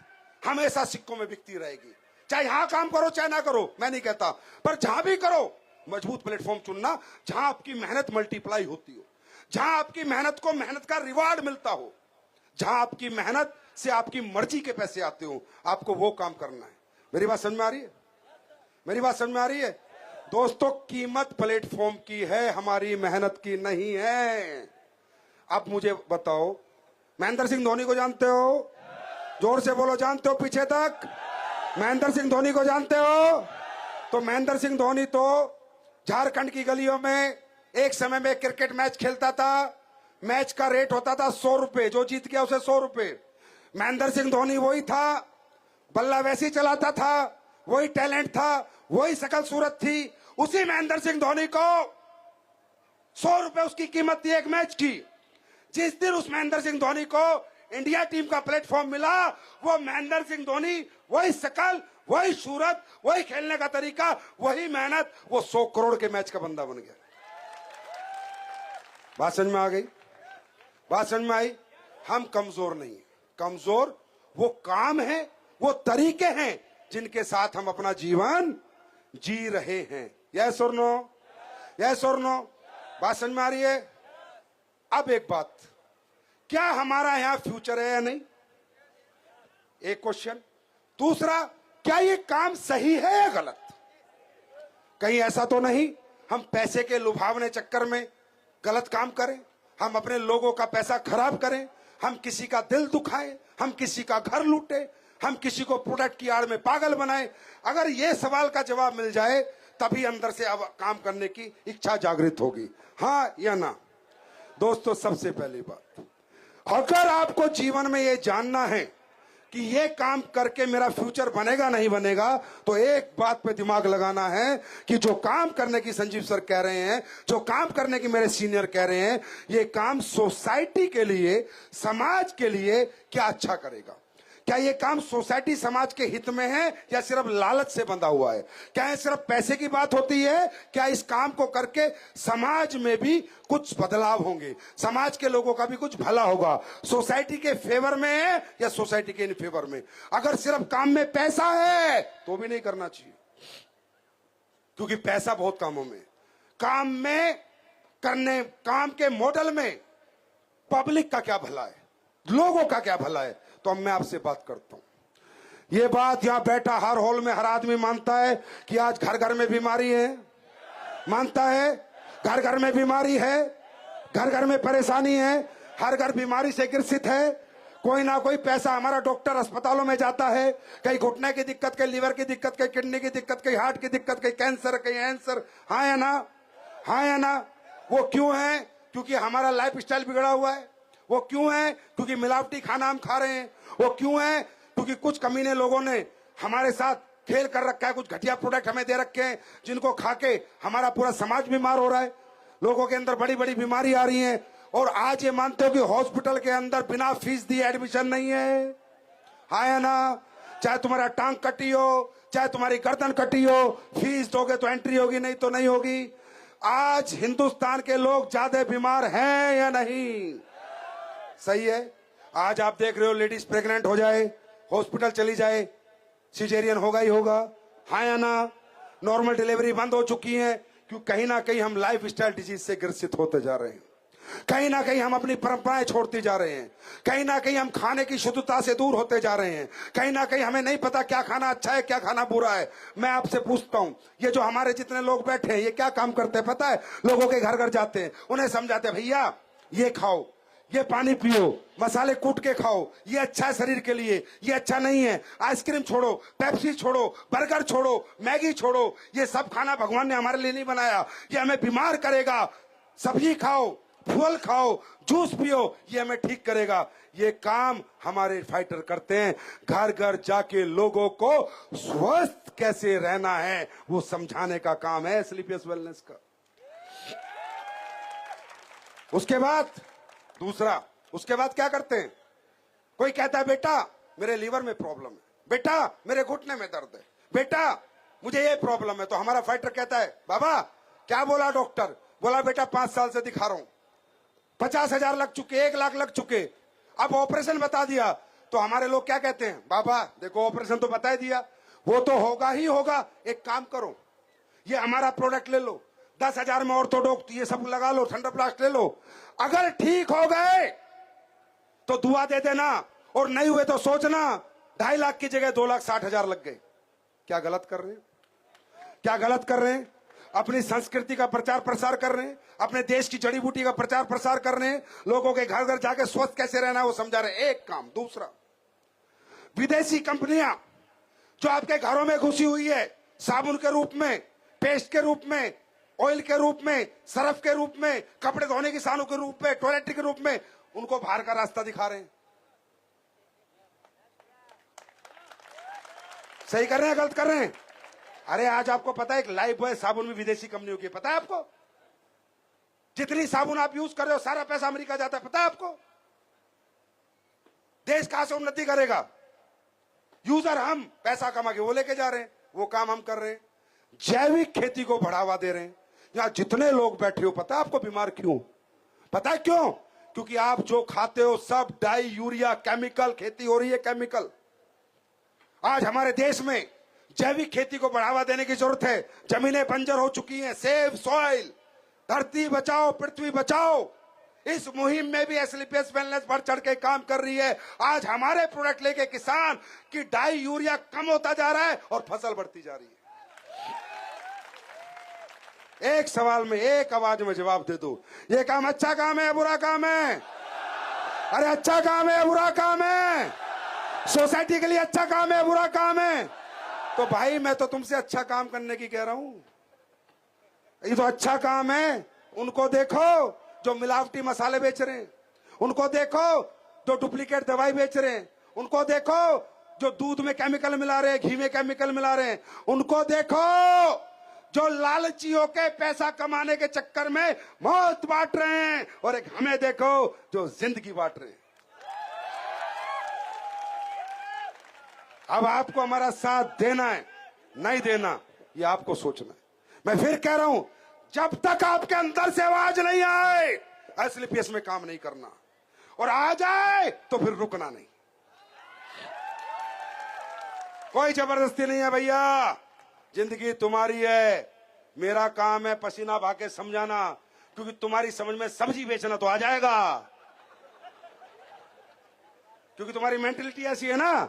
Speaker 5: हमेशा सिक्कों में बिकती रहेगी। चाहे यहां काम करो चाहे ना करो, मैं नहीं कहता, पर जहां भी करो मजबूत प्लेटफॉर्म चुनना, जहां आपकी मेहनत मल्टीप्लाई होती हो, जहां आपकी मेहनत को मेहनत का रिवार्ड मिलता हो, जहां आपकी मेहनत से आपकी मर्जी के पैसे आते हो, आपको वो काम करना है। मेरी बात समझ में आ रही है? मेरी बात समझ में आ रही है? दोस्तों, कीमत प्लेटफॉर्म की है, हमारी मेहनत की नहीं है। अब मुझे बताओ, महेंद्र सिंह धोनी को जानते हो? जोर से बोलो, जानते हो? पीछे तक। महेंद्र सिंह धोनी को जानते हो? तो महेंद्र सिंह धोनी तो झारखंड की गलियों में एक समय में क्रिकेट मैच खेलता था। मैच का रेट होता था 100 रुपए, जो जीत गया उसे 100 रुपए। महेंद्र सिंह धोनी वही था, बल्ला वैसी चलाता था, वही टैलेंट था, वही शकल सूरत थी। उसी महेंद्र सिंह धोनी को 100 रुपए उसकी कीमत थी एक मैच की। जिस दिन उस महेंद्र सिंह धोनी को इंडिया टीम का प्लेटफॉर्म मिला, वो महेंद्र सिंह धोनी, वही शकल, वही सूरत, वही खेलने का तरीका, वही मेहनत, वो 100 करोड़ के मैच का बंदा बन गया। बात समझ में आ गई? बात समझ में आई? हम कमजोर नहीं है, कमजोर वो काम है, वो तरीके हैं जिनके साथ हम अपना जीवन जी रहे हैं। यस और नो? यस और नो? बात समझ में आ रही है? अब एक बात, क्या हमारा यहां फ्यूचर है या नहीं? एक क्वेश्चन। दूसरा, क्या ये काम सही है या गलत? कहीं ऐसा तो नहीं हम पैसे के लुभावने चक्कर में गलत काम करें, हम अपने लोगों का पैसा खराब करें, हम किसी का दिल दुखाएं, हम किसी का घर लूटें, हम किसी को प्रोडक्ट की आड़ में पागल बनाएं? अगर ये सवाल का जवाब मिल जाए, तभी अंदर से अब काम करने की इच्छा जागृत होगी, हाँ या ना? दोस्तों, सबसे पहली बात, अगर आपको जीवन में ये जानना है कि ये काम करके मेरा फ्यूचर बनेगा नहीं बनेगा, तो एक बात पे दिमाग लगाना है कि जो काम करने की संजीव सर कह रहे हैं, जो काम करने की मेरे सीनियर कह रहे हैं, ये काम सोसाइटी के लिए, समाज के लिए क्या अच्छा करेगा? क्या ये काम सोसाइटी समाज के हित में है या सिर्फ लालच से बंधा हुआ है? क्या ये सिर्फ पैसे की बात होती है? क्या इस काम को करके समाज में भी कुछ बदलाव होंगे, समाज के लोगों का भी कुछ भला होगा? सोसाइटी के फेवर में है या सोसाइटी के इन फेवर में? अगर सिर्फ काम में पैसा है तो भी नहीं करना चाहिए, क्योंकि पैसा बहुत कामों में, काम में करने, काम के मॉडल में पब्लिक का क्या भला है, लोगों का क्या भला है? तो अब मैं आपसे बात करता हूं। ये बात यहां बैठा हर हॉल में हर आदमी मानता है कि आज घर घर में बीमारी है, मानता है? घर घर में बीमारी है, घर घर में परेशानी है, हर घर बीमारी से ग्रसित है। कोई ना कोई पैसा हमारा डॉक्टर अस्पतालों में जाता है, कहीं घुटने की दिक्कत, कहीं लीवर की दिक्कत, कहीं किडनी की दिक्कत, कहीं हार्ट की दिक्कत, कहीं कैंसर, कहीं एंसर, हाँ या ना? हाँ या ना? वो क्यों है? क्योंकि हमारा लाइफ स्टाइल बिगड़ा हुआ है। वो क्यों है? क्योंकि मिलावटी खाना हम खा रहे हैं। वो क्यों है? क्योंकि कुछ कमीने लोगों ने हमारे साथ खेल कर रखा है, कुछ घटिया प्रोडक्ट हमें दे रखे हैं, जिनको खा के हमारा पूरा समाज बीमार हो रहा है, लोगों के अंदर बड़ी बड़ी बीमारी आ रही है। और आज ये मानते हो कि हॉस्पिटल के अंदर बिना फीस दिए एडमिशन नहीं है, हाँ या ना? चाहे तुम्हारा टांग कटी हो, चाहे तुम्हारी गर्दन कटी हो, फीस दोगे तो एंट्री होगी, नहीं तो नहीं होगी। आज हिंदुस्तान के लोग ज्यादा बीमार हैं या नहीं? सही है। आज आप देख रहे हो लेडीज प्रेग्नेंट हो जाए, हॉस्पिटल चली जाए, सिजेरियन होगा ही होगा, हाँ या ना? नॉर्मल डिलीवरी बंद हो चुकी है, क्योंकि कहीं ना कहीं हम लाइफ स्टाइल डिजीज से ग्रसित होते जा रहे हैं। कहीं ना कहीं हम अपनी परंपराएं छोड़ते जा रहे हैं। कहीं ना कहीं हम खाने की शुद्धता से दूर होते जा रहे हैं। कहीं ना कहीं हमें नहीं पता क्या खाना अच्छा है, क्या खाना बुरा है। मैं आपसे पूछता हूं, ये जो हमारे जितने लोग बैठे हैं, ये क्या काम करते हैं पता है? लोगों के घर घर जाते हैं, उन्हें समझाते हैं, भैया ये खाओ, ये पानी पियो, मसाले कूट के खाओ, ये अच्छा है शरीर के लिए, ये अच्छा नहीं है। आइसक्रीम छोड़ो, पेप्सी छोड़ो, बर्गर छोड़ो, मैगी छोड़ो। ये सब खाना भगवान ने हमारे लिए नहीं बनाया, ये हमें बीमार करेगा। सब्जी खाओ, फल खाओ, जूस पियो, ये हमें ठीक करेगा। ये काम हमारे फाइटर करते हैं। घर घर जाके लोगों को स्वस्थ कैसे रहना है वो समझाने का काम है स्लीपियस वेलनेस का। उसके बाद दूसरा, उसके बाद क्या करते हैं? कोई कहता है बेटा मेरे लीवर में प्रॉब्लम है, बेटा मेरे घुटने में दर्द है, बेटा मुझे ये प्रॉब्लम है। तो हमारा फाइटर कहता है, बाबा क्या बोला डॉक्टर? बोला बेटा 5 साल से दिखा रहा हूं, 50,000 लग चुके, 1 लाख लग चुके, अब ऑपरेशन बता दिया। तो हमारे लोग क्या कहते हैं? बाबा देखो ऑपरेशन तो बता ही दिया, वो तो होगा ही होगा, एक काम करो ये हमारा प्रोडक्ट ले लो, 10,000 में ऑर्थोडॉक्स ये सब लगा लो, थंडरप्लास्ट ले लो, अगर ठीक हो गए तो दुआ दे देना, और नहीं हुए तो सोचना 2.5 लाख की जगह 2,60,000 लग गए। क्या गलत कर रहे हैं? क्या गलत कर रहे हैं? अपनी संस्कृति का प्रचार प्रसार कर रहे हैं, अपने देश की जड़ी बूटी का प्रचार प्रसार कर रहे हैं, लोगों के घर घर जाके स्वस्थ कैसे रहना है वो समझा रहे हैं। एक काम। दूसरा, विदेशी कंपनियां जो आपके घरों में घुसी हुई है, साबुन के रूप में, पेस्ट के रूप में, ऑयल के रूप में, सरफ के रूप में, कपड़े धोने की साबुन के रूप में, टॉयलेटरी के रूप में, उनको बाहर का रास्ता दिखा रहे हैं। सही कर रहे हैं, गलत कर रहे हैं? अरे आज आपको पता है एक लाइफ बॉय साबुन भी विदेशी कंपनियों की, पता है आपको? जितनी साबुन आप यूज कर रहे हो सारा पैसा अमेरिका जाता है, पता है आपको? देश कहां से उन्नति करेगा? यूजर हम, पैसा कमा के वो लेके जा रहे हैं, वो काम हम कर रहे हैं। जैविक खेती को बढ़ावा दे रहे हैं। यहां जितने लोग बैठे हो पता है आपको बीमार क्यों? पता है क्यों? क्योंकि आप जो खाते हो सब डाई, यूरिया, केमिकल, खेती हो रही है केमिकल। आज हमारे देश में जैविक खेती को बढ़ावा देने की जरूरत है। जमीनें बंजर हो चुकी हैं। सेव सॉइल, धरती बचाओ पृथ्वी बचाओ, इस मुहिम में भी एस्क्लेपियस वेलनेस बढ़ चढ़ के काम कर रही है। आज हमारे प्रोडक्ट लेके किसान की डाई यूरिया कम होता जा रहा है और फसल बढ़ती जा रही है। एक सवाल में एक आवाज में जवाब दे दो, ये काम अच्छा काम है या बुरा काम है? अरे अच्छा काम है या बुरा काम है? सोसाइटी के लिए अच्छा काम है या बुरा काम है? तो भाई मैं तो तुमसे अच्छा काम करने की कह रहा हूं। ये तो अच्छा काम है। उनको देखो जो मिलावटी मसाले बेच रहे हैं, उनको देखो जो डुप्लीकेट दवाई बेच रहे हैं, उनको देखो जो दूध में केमिकल मिला रहे हैं, घी में केमिकल मिला रहे हैं, उनको देखो जो लालची होके पैसा कमाने के चक्कर में मौत बांट रहे हैं, और एक हमें देखो जो जिंदगी बांट रहे हैं। अब आपको हमारा साथ देना है नहीं देना ये आपको सोचना है। मैं फिर कह रहा हूं, जब तक आपके अंदर से आवाज नहीं आए एस्क्लेपियस में काम नहीं करना, और आ जाए तो फिर रुकना नहीं। कोई जबरदस्ती नहीं है भैया, जिंदगी तुम्हारी है। मेरा काम है पसीना बहा के समझाना, क्योंकि तुम्हारी समझ में सब्जी बेचना तो आ जाएगा, क्योंकि तुम्हारी मेंटेलिटी ऐसी है ना।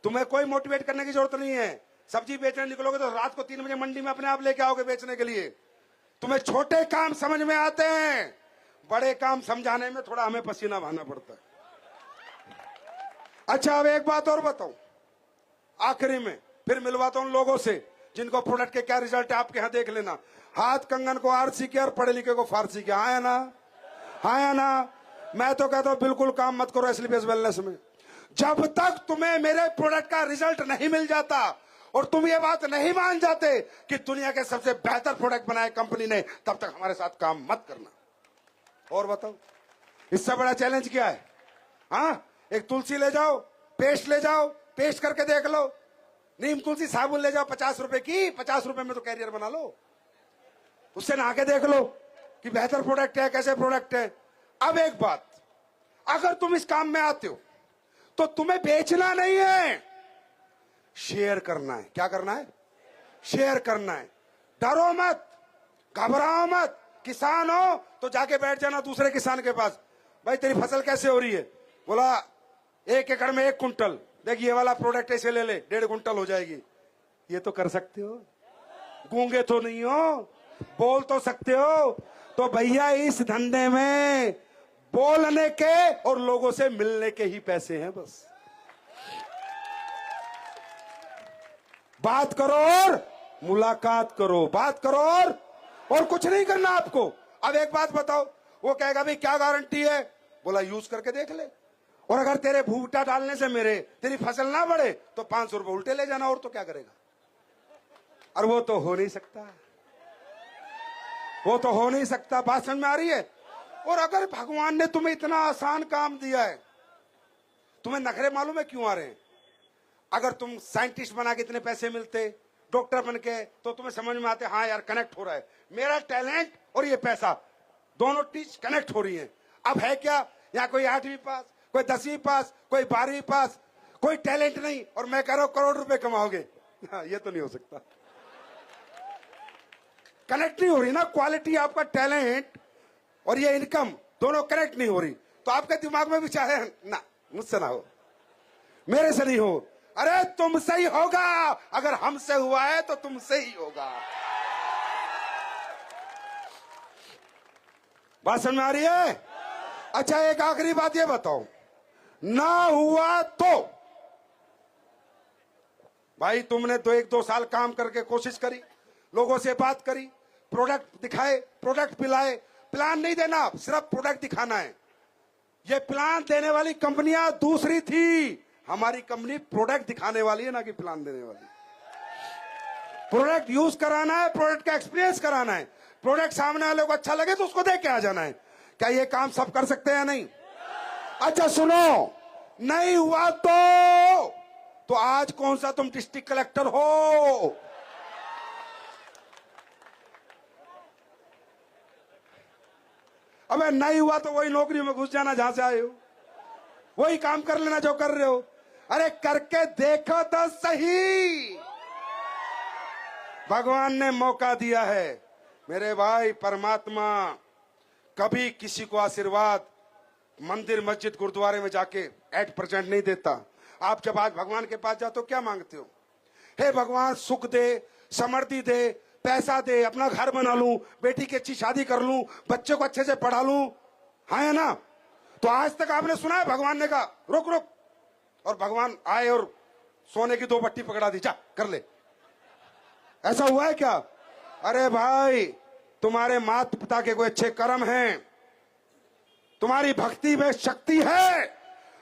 Speaker 5: तुम्हें कोई मोटिवेट करने की जरूरत नहीं है। सब्जी बेचने निकलोगे तो रात को 3 बजे मंडी में अपने आप लेके आओगे बेचने के लिए। तुम्हें छोटे काम समझ में आते हैं, बड़े काम समझाने में थोड़ा हमें पसीना बहाना पड़ता है। अच्छा अब एक बात और बताऊं आखिरी में, फिर मिलवाता हूं लोगों से जिनको प्रोडक्ट के क्या रिजल्ट है। आपके यहां देख लेना, हाथ कंगन को आरसी के और पढ़े लिखे को फारसी के। हाँ या ना? हाँ या ना? मैं तो कहता हूं बिल्कुल काम मत करो एस्क्लेपियस वेलनेस में। जब तक तुम्हें मेरे प्रोडक्ट का रिजल्ट नहीं मिल जाता और तुम ये बात नहीं मान जाते कि दुनिया के सबसे बेहतर प्रोडक्ट बनाए कंपनी ने, तब तक हमारे साथ काम मत करना। और बताओ इससे बड़ा चैलेंज क्या है? हाँ, एक तुलसी ले जाओ, पेस्ट ले जाओ, पेस्ट करके देख लो, नीम तुलसी साबुन ले जाओ 50 रुपए की, 50 रुपए में तो कैरियर बना लो, उससे नहा के देख लो कि बेहतर प्रोडक्ट है, कैसे प्रोडक्ट है। अब एक बात, अगर तुम इस काम में आते हो तो तुम्हें बेचना नहीं है, शेयर करना है। क्या करना है? शेयर करना है। डरो मत, घबराओ मत। किसान हो तो जाके बैठ जाना दूसरे किसान के पास, भाई तेरी फसल कैसे हो रही है? बोला 1 एकड़ में 1 कुंटल, देख ये वाला प्रोडक्ट ऐसे ले ले, 1.5 कुंटल हो जाएगी। ये तो कर सकते हो, गूंगे तो नहीं हो, बोल तो सकते हो। तो भैया इस धंधे में बोलने के और लोगों से मिलने के ही पैसे हैं बस। बात करो और मुलाकात करो, बात करो और कुछ नहीं करना आपको। अब एक बात बताओ, वो कहेगा भाई क्या गारंटी है? बोला यूज करके देख ले, और अगर तेरे भूटा डालने से तेरी फसल ना बढ़े तो 500 रुपए उल्टे ले जाना, और तो क्या करेगा? और वो तो हो नहीं सकता, वो तो हो नहीं सकता। बात समझ में आ रही है? और अगर भगवान ने तुम्हें इतना आसान काम दिया है, तुम्हें नखरे मालूम है क्यों आ रहे हैं? अगर तुम साइंटिस्ट बना के इतने पैसे मिलते, डॉक्टर बन के, तो तुम्हें समझ में आते हाँ यार कनेक्ट हो रहा है, मेरा टैलेंट और ये पैसा दोनों चीज कनेक्ट हो रही है। अब है क्या, यहाँ कोई 8वीं पास, कोई 10वीं पास, कोई 12वीं पास, कोई टैलेंट नहीं, और मैं कह रहा हूं करोड़ रुपए कमाओगे। ये तो नहीं हो सकता, कनेक्ट नहीं हो रही ना क्वालिटी, आपका टैलेंट और ये इनकम दोनों कनेक्ट नहीं हो रही। तो आपके दिमाग में विचार है ना, मुझसे ना हो, मेरे से नहीं हो। अरे तुमसे ही होगा, अगर हमसे हुआ है तो तुमसे ही होगा। बात समझ में आ रही है? अच्छा एक आखिरी बात ये बताओ, ना हुआ तो भाई तुमने तो 1-2 साल काम करके कोशिश करी, लोगों से बात करी, प्रोडक्ट दिखाए, प्रोडक्ट पिलाए, प्लान नहीं देना, सिर्फ प्रोडक्ट दिखाना है। ये प्लान देने वाली कंपनियां दूसरी थी, हमारी कंपनी प्रोडक्ट दिखाने वाली है, ना कि प्लान देने वाली। प्रोडक्ट यूज कराना है, प्रोडक्ट का एक्सपीरियंस कराना है, प्रोडक्ट सामने वाले को अच्छा लगे तो उसको देख के आ जाना है, क्या ये काम सब कर सकते हैं या नहीं? अच्छा सुनो, नहीं हुआ तो आज कौन सा तुम डिस्ट्रिक्ट कलेक्टर हो? अबे नहीं हुआ तो वही नौकरी में घुस जाना जहां से आए हो, वही काम कर लेना जो कर रहे हो। अरे करके देखो तो सही, भगवान ने मौका दिया है मेरे भाई। परमात्मा कभी किसी को आशीर्वाद मंदिर मस्जिद गुरुद्वारे में जाके एट प्रेजेंट नहीं देता। आप जब आज भगवान के पास जाते हो क्या मांगते हो? हे भगवान सुख दे, समृद्धि दे, पैसा दे, अपना घर बना लूं, बेटी की अच्छी शादी कर लूं, बच्चे को अच्छे से पढ़ा लूं, हाँ है ना? तो आज तक आपने सुना है भगवान ने कहा रुक रुक, और भगवान आए और सोने की 2 पट्टी पकड़ा दी, जा कर ले? ऐसा हुआ है क्या? अरे भाई तुम्हारे माता पिता के कोई अच्छे कर्म हैं, तुम्हारी भक्ति में शक्ति है।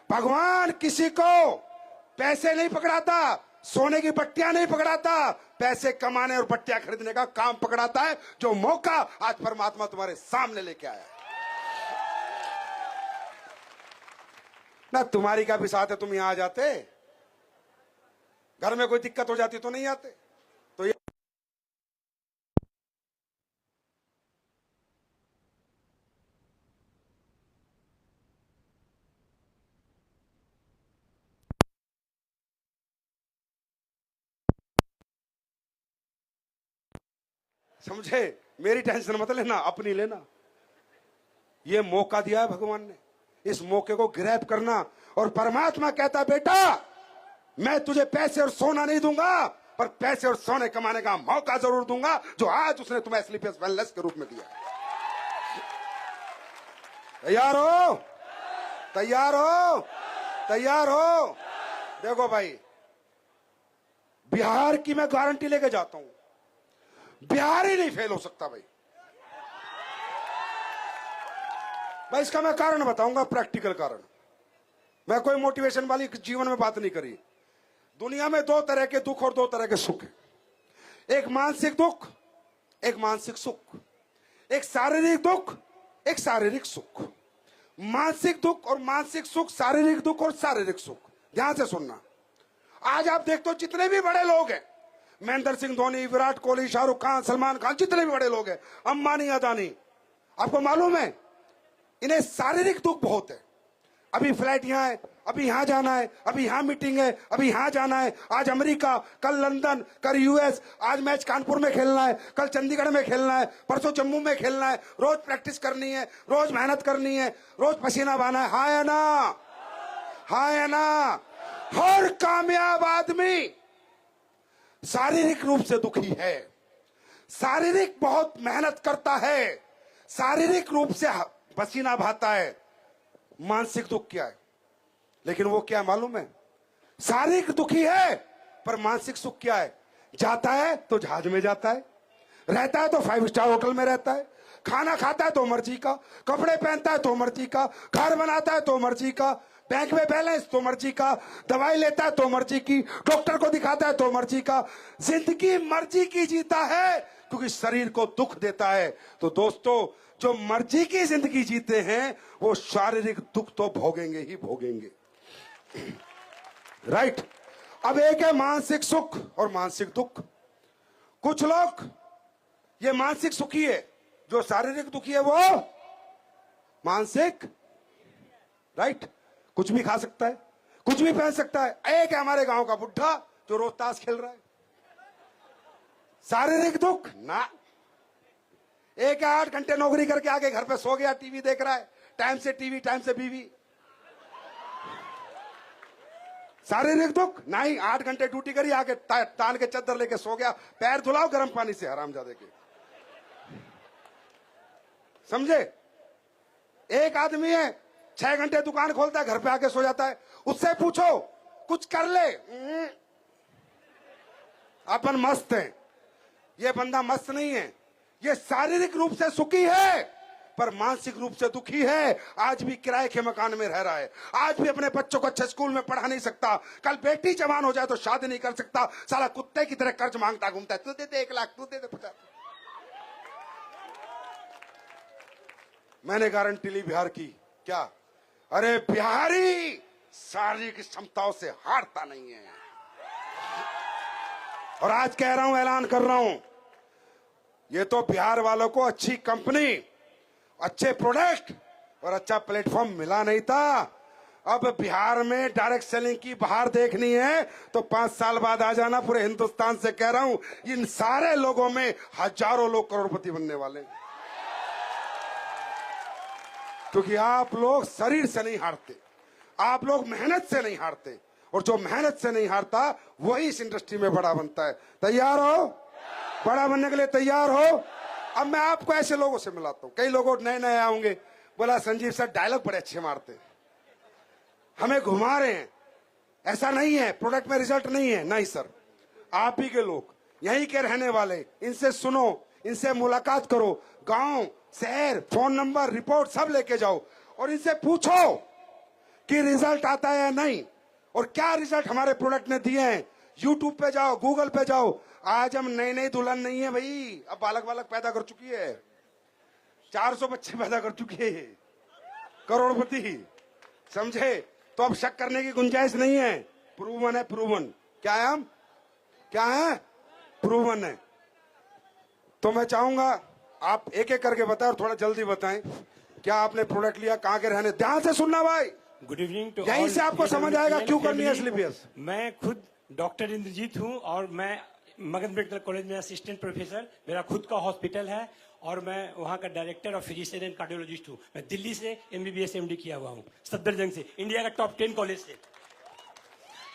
Speaker 5: भगवान किसी को पैसे नहीं पकड़ाता, सोने की पट्टियां नहीं पकड़ाता, पैसे कमाने और पट्टियां खरीदने का काम पकड़ाता है, जो मौका आज परमात्मा तुम्हारे सामने लेके आया है ना। तुम्हारी का भी साथ है, तुम यहां आ जाते, घर में कोई दिक्कत हो जाती तो नहीं आते। तो ये समझे, मेरी टेंशन मत लेना, अपनी लेना। ये मौका दिया है भगवान ने, इस मौके को ग्रैब करना। और परमात्मा कहता बेटा मैं तुझे पैसे और सोना नहीं दूंगा, पर पैसे और सोने कमाने का मौका जरूर दूंगा, जो आज उसने तुम्हें स्लीपियस वेलनेस के रूप में दिया। तैयार हो? तैयार हो? तैयार हो? देखो भाई, बिहार की मैं गारंटी लेके जाता हूं, बिहार ही नहीं फेल हो सकता भाई। भाई इसका मैं कारण बताऊंगा, प्रैक्टिकल कारण। मैं कोई मोटिवेशन वाली जीवन में बात नहीं करी। दुनिया में 2 तरह के दुख और 2 तरह के सुख है, एक मानसिक दुख, एक मानसिक सुख, एक शारीरिक दुख, एक शारीरिक सुख। मानसिक दुख और मानसिक सुख, शारीरिक दुख और शारीरिक सुख, ध्यान से सुनना। आज आप देखते हो जितने भी बड़े लोग हैं, महेंद्र सिंह धोनी, विराट कोहली, शाहरुख खान, सलमान खान, जितने भी बड़े लोग हैं, अंबानी, अदानी, आपको मालूम है इन्हें शारीरिक दुख बहुत है। अभी फ्लाइट यहां है, अभी यहां जाना है, अभी यहां मीटिंग है, अभी यहां जाना है, आज अमेरिका, कल लंदन, कल यूएस, आज मैच कानपुर में खेलना है, कल चंडीगढ़ में खेलना है, परसों जम्मू में खेलना है, रोज प्रैक्टिस करनी है, रोज मेहनत करनी है, रोज पसीना बहाना है। हाँ या ना? हाँ या ना? हर कामयाब आदमी शारीरिक रूप से दुखी है, शारीरिक बहुत मेहनत करता है, शारीरिक रूप से पसीना बहाता है। मानसिक दुख क्या है? लेकिन वो क्या मालूम है? शारीरिक दुखी है पर मानसिक सुख क्या है? जाता है तो जहाज में जाता है, रहता है तो 5 स्टार होटल में रहता है, खाना खाता है तो मर्जी का, कपड़े पहनता है तो मर्जी का, घर बनाता है तो मर्जी का, बैंक में बैलेंस तो मर्जी का, दवाई लेता है तो मर्जी की, डॉक्टर को दिखाता है तो मर्जी का, जिंदगी मर्जी की जीता है क्योंकि शरीर को दुख देता है। तो दोस्तों, जो मर्जी की जिंदगी जीते हैं वो शारीरिक दुख तो भोगेंगे ही भोगेंगे। राइट? अब एक है मानसिक सुख और मानसिक दुख। कुछ लोग ये मानसिक सुखी है, जो शारीरिक दुखी है वो मानसिक। राइट? कुछ भी खा सकता है, कुछ भी पहन सकता है। एक है हमारे गांव का बुढ़ा जो रोज ताश खेल रहा है, शारीरिक दुख ना। एक 8 घंटे नौकरी करके आके घर पे सो गया, टीवी देख रहा है, टाइम से टीवी, टाइम से बीवी, शारीरिक दुख नहीं। 8 घंटे ड्यूटी करी, आके तान के चद्दर लेके सो गया, पैर धुलाओ गर्म पानी से हरामजादे के। समझे? एक आदमी है 6 घंटे दुकान खोलता है, घर पे आके सो जाता है। उससे पूछो कुछ कर ले, अपन मस्त है। ये बंदा मस्त नहीं है, ये शारीरिक रूप से सुखी है पर मानसिक रूप से दुखी है। आज भी किराए के मकान में रह रहा है, आज भी अपने बच्चों को अच्छे स्कूल में पढ़ा नहीं सकता, कल बेटी जवान हो जाए तो शादी नहीं कर सकता, साला कुत्ते की तरह कर्ज मांगता घूमता है, तू दे दे 1 लाख, तू दे दे 50। मैंने गारंटी ली बिहार की। क्या? अरे बिहारी शारीरिक क्षमताओं से हारता नहीं है। और आज कह रहा हूं, ऐलान कर रहा हूं, ये तो बिहार वालों को अच्छी कंपनी, अच्छे प्रोडक्ट और अच्छा प्लेटफॉर्म मिला नहीं था। अब बिहार में डायरेक्ट सेलिंग की बाहर देखनी है तो 5 साल बाद आ जाना। पूरे हिंदुस्तान से कह रहा हूं, इन सारे लोगों में हजारों लोग करोड़पति बनने वाले हैं, क्योंकि आप लोग शरीर से नहीं हारते, आप लोग मेहनत से नहीं हारते, और जो मेहनत से नहीं हारता वही इस इंडस्ट्री में बड़ा बनता है। तैयार हो? बड़ा बनने के लिए तैयार हो? अब मैं आपको ऐसे लोगों से मिलाता हूं। कई लोग नए नए आएंगे, बोला संजीव सर डायलॉग बड़े अच्छे मारते, हमें घुमा रहे हैं। ऐसा नहीं है, प्रोडक्ट में रिजल्ट नहीं है। नहीं सर, आप ही के लोग, यहीं के रहने वाले, इनसे सुनो, इनसे मुलाकात करो, गांव, शहर, फोन नंबर, रिपोर्ट सब लेके जाओ और इनसे पूछो कि रिजल्ट आता है या नहीं, और क्या रिजल्ट हमारे प्रोडक्ट ने दिए हैं। यूट्यूब पे जाओ, गूगल पे जाओ। आज हम नई नई दुल्हन नहीं है भाई, अब बालक बालक पैदा कर चुकी है, 400 बच्चे पैदा कर चुकी है, करोड़पति। समझे? तो अब शक करने की गुंजाइश नहीं है। प्रूवन है, प्रूवन। क्या है? हम क्या है? प्रूवन है। तो मैं चाहूंगा आप एक एक करके बताएं और थोड़ा जल्दी बताएं, क्या आपने प्रोडक्ट लिया, कहां के रहने। ध्यान से सुनना भाई,
Speaker 6: गुड इवनिंग टू
Speaker 5: यहीं से आपको समझ आएगा क्यों करनी है स्लीपियस।
Speaker 6: मैं खुद डॉक्टर इंद्रजीत हूं और मैं मगध मेडिकल कॉलेज में असिस्टेंट प्रोफेसर, मेरा खुद का हॉस्पिटल है और मैं वहां का डायरेक्टर और फिजिशियन एंड कार्डियोलॉजिस्ट हूं। मैं दिल्ली से MBBS MD किया हुआ हूं, सफदरजंग से, इंडिया का टॉप 10 कॉलेज से।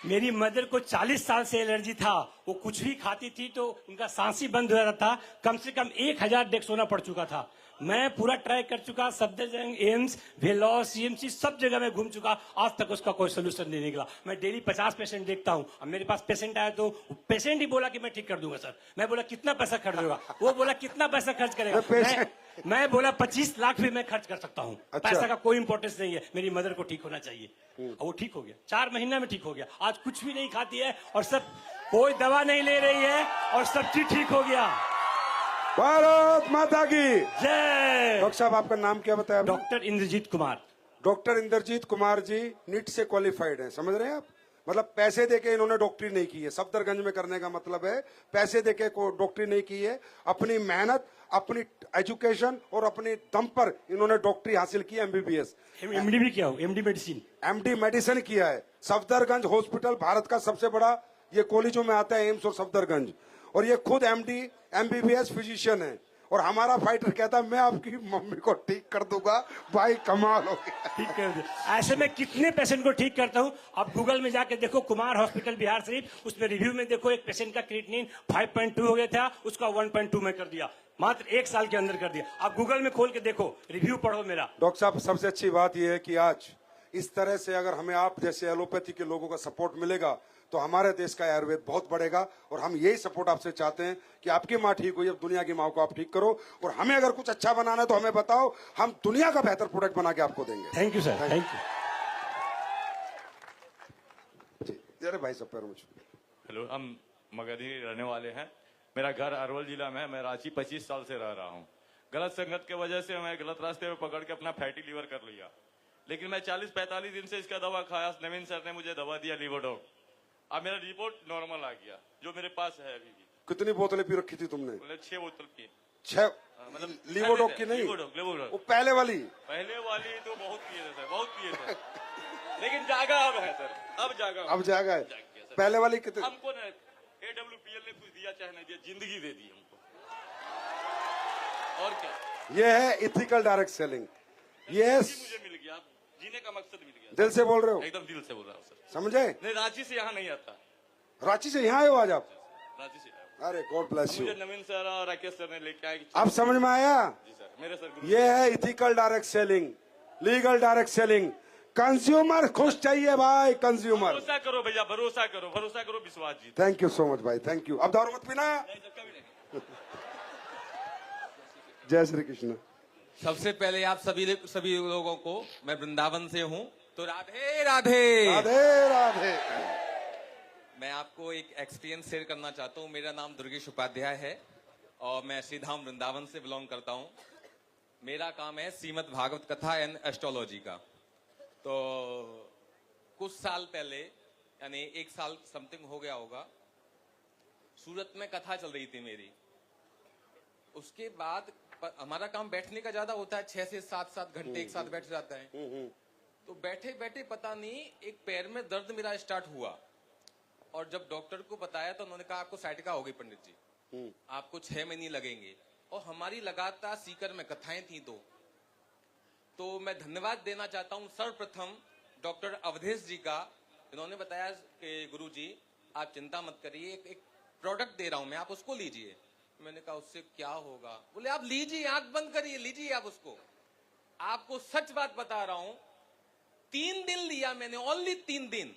Speaker 6: मेरी मदर को 40 साल से एलर्जी था, वो कुछ भी खाती थी तो उनका सांस ही बंद हो जाता था। कम से कम 1000 डेग सोना पड़ चुका था। मैं पूरा ट्राई कर चुका, सफदरजंग, एम्स, वेलोर, CMC सब जगह में घूम चुका, आज तक उसका कोई सोल्यूशन नहीं निकला। मैं डेली 50 पेशेंट देखता हूं। अब मेरे पास पेशेंट आया तो पेशेंट ही बोला कि मैं ठीक कर दूंगा सर। मैं बोला कितना पैसा खर्च होगा, वो बोला कितना पैसा खर्च करेगा। मैं बोला 25 लाख भी मैं खर्च कर सकता हूँ।
Speaker 5: अच्छा।
Speaker 6: पैसा का कोई इंपॉर्टेंस नहीं है, मेरी मदर को ठीक होना चाहिए। और वो ठीक हो गया, 4 महीने में ठीक हो गया। आज कुछ भी नहीं खाती है और सब, कोई दवा नहीं ले रही है और सब चीज ठीक हो गया।
Speaker 5: भारत माता की
Speaker 6: जय।
Speaker 5: डॉक्टर साहब, आपका नाम क्या बताया?
Speaker 6: Doctor Indrajit Kumar.
Speaker 5: Doctor Indrajit Kumar ji NEET से क्वालिफाइड हैं, समझ रहे हैं आप? मतलब पैसे देके इन्होंने डॉक्टरी नहीं की है। सफदरगंज में करने का मतलब है पैसे देके को डॉक्टरी नहीं की है, अपनी मेहनत, अपनी एजुकेशन और अपनी दम पर इन्होंने डॉक्टरी हासिल की, एमबीबीएस।
Speaker 6: एमडी भी किया हूँ, एमडी मेडिसिन।
Speaker 5: एमडी मेडिसिन किया है। सफदरगंज हॉस्पिटल भारत का सबसे बड़ा, ये कॉलेजों में आता है, एम्स और सफदरगंज, और ये खुद एमडी एमबीबीएस फिजिशियन है। और हमारा फाइटर कहता है मैं आपकी मम्मी को ठीक कर दूंगा। भाई कमाल हो गया।
Speaker 6: ठीक कर दिया। ऐसे में कितने पेशेंट को ठीक करता हूँ, आप गूगल में जाके देखो, कुमार हॉस्पिटल बिहार शरीफ, उसमें रिव्यू में देखो, एक पेशेंट का क्रिएटिनिन 5.2 हो गया था, उसका 1.2 में कर दिया, मात्र 1 साल के अंदर कर दिया। आप गूगल में खोल के देखो, रिव्यू पढ़ो मेरा।
Speaker 5: डॉक्टर साहब, सबसे अच्छी बात यह है कि आज इस तरह से अगर हमें आप जैसे एलोपैथी के लोगों का सपोर्ट मिलेगा तो हमारे देश का आयुर्वेद बहुत बढ़ेगा। और हम यही सपोर्ट आपसे चाहते हैं कि आपकी माँ ठीक हुई, अब दुनिया की माँ को आप ठीक करो। और हमें अगर कुछ अच्छा बनाना है तो हमें बताओ, हम दुनिया का बेहतर प्रोडक्ट बना के आपको देंगे।
Speaker 6: Thank you sir, thank you.
Speaker 5: अरे भाई सब पैरों में छू।
Speaker 7: हेलो, हम मगधी रहने वाले हैं। मेरा घर अरवल जिला में है। मैं रांची 25 साल से रह रहा हूँ। गलत संगत की वजह से मैं गलत रास्ते में पकड़ के अपना फैटी लीवर कर लिया, लेकिन मैं 40-45 दिन से इसका दवा खाया। नवीन सर ने मुझे दवा दिया लीवोडॉक। अब मेरा रिपोर्ट नॉर्मल आ गया, जो मेरे पास है अभी भी।
Speaker 5: कितनी बोतलें पी रखी थी तुमने?
Speaker 7: बोले 6 बोतल पी।
Speaker 5: 6?
Speaker 7: मतलब
Speaker 5: लीवोडॉक की नहीं?
Speaker 7: लीवोडॉक।
Speaker 5: वो पहले वाली
Speaker 7: तो बहुत पिए थे सर, बहुत पिए थे। लेकिन जागा अब है सर, अब जागा।
Speaker 5: अब जागा है। पहले वाली कितनी?
Speaker 7: हमको ना AWPL ने कुछ दिया चाहे नहीं दिया, जिंदगी दे दी हमको। और क्या,
Speaker 5: ये है इथिकल डायरेक्ट सेलिंग। ये
Speaker 7: मुझे मिल गया, जीने का मकसद मिल गया।
Speaker 5: दिल से बोल रहे हो?
Speaker 7: एकदम दिल से बोल रहा हूँ सर।
Speaker 5: समझे?
Speaker 7: नहीं, रांची से यहाँ नहीं आता।
Speaker 5: रांची से यहाँ आए हो आज आप?
Speaker 7: रांची से आया।
Speaker 5: अरे गॉड ब्लेस यू।
Speaker 7: मुझे नवीन सर और राकेश सर ने लेके आए।
Speaker 5: अब समझ में आया?
Speaker 7: जी सर, मेरे सर गुरु।
Speaker 5: ये है ethical direct selling, legal direct selling. Consumer खुश चाहिए भाई, कंज्यूमर।
Speaker 7: भरोसा करो भैया, भरोसा करो, भरोसा करो, विश्वास जीत।
Speaker 5: थैंक यू सो मच भाई, थैंक यू। अब दारू मत पीना।
Speaker 7: नहीं सर, कभी नहीं।
Speaker 5: जय श्री कृष्ण।
Speaker 8: सबसे पहले आप सभी लोगों को, मैं वृंदावन से हूँ, तो राधे राधे
Speaker 5: राधे राधे।
Speaker 8: मैं आपको एक एक्सपीरियंस शेयर करना चाहता हूँ। मेरा नाम दुर्गेश उपाध्याय है और मैं श्रीधाम वृंदावन से बिलोंग करता हूँ। मेरा काम है श्रीमद् भागवत कथा एंड एस्ट्रोलॉजी का। तो कुछ साल पहले, यानी 1 साल समथिंग हो गया होगा, सूरत में कथा चल रही थी मेरी। उसके बाद हमारा काम बैठने का ज्यादा होता है, 6 से 7 घंटे एक साथ बैठ जाता है। तो बैठे बैठे पता नहीं एक पैर में दर्द मेरा स्टार्ट हुआ, और जब डॉक्टर को बताया तो उन्होंने कहा आपको साइटिका हो गई पंडित जी, आपको 6 महीने लगेंगे। और हमारी लगातार सीकर में कथाएं थी। तो मैं धन्यवाद देना चाहता हूं सर्वप्रथम डॉक्टर अवधेश जी का। इन्होंने बताया कि गुरुजी आप चिंता मत करिए, एक प्रोडक्ट दे रहा हूं मैं, आप उसको लीजिए। मैंने कहा उससे क्या होगा? बोले आप लीजिए, आंख बंद करिए, लीजिए आप उसको। आपको सच बात बता रहा हूं, 3 दिन लिया मैंने, ओनली 3 दिन।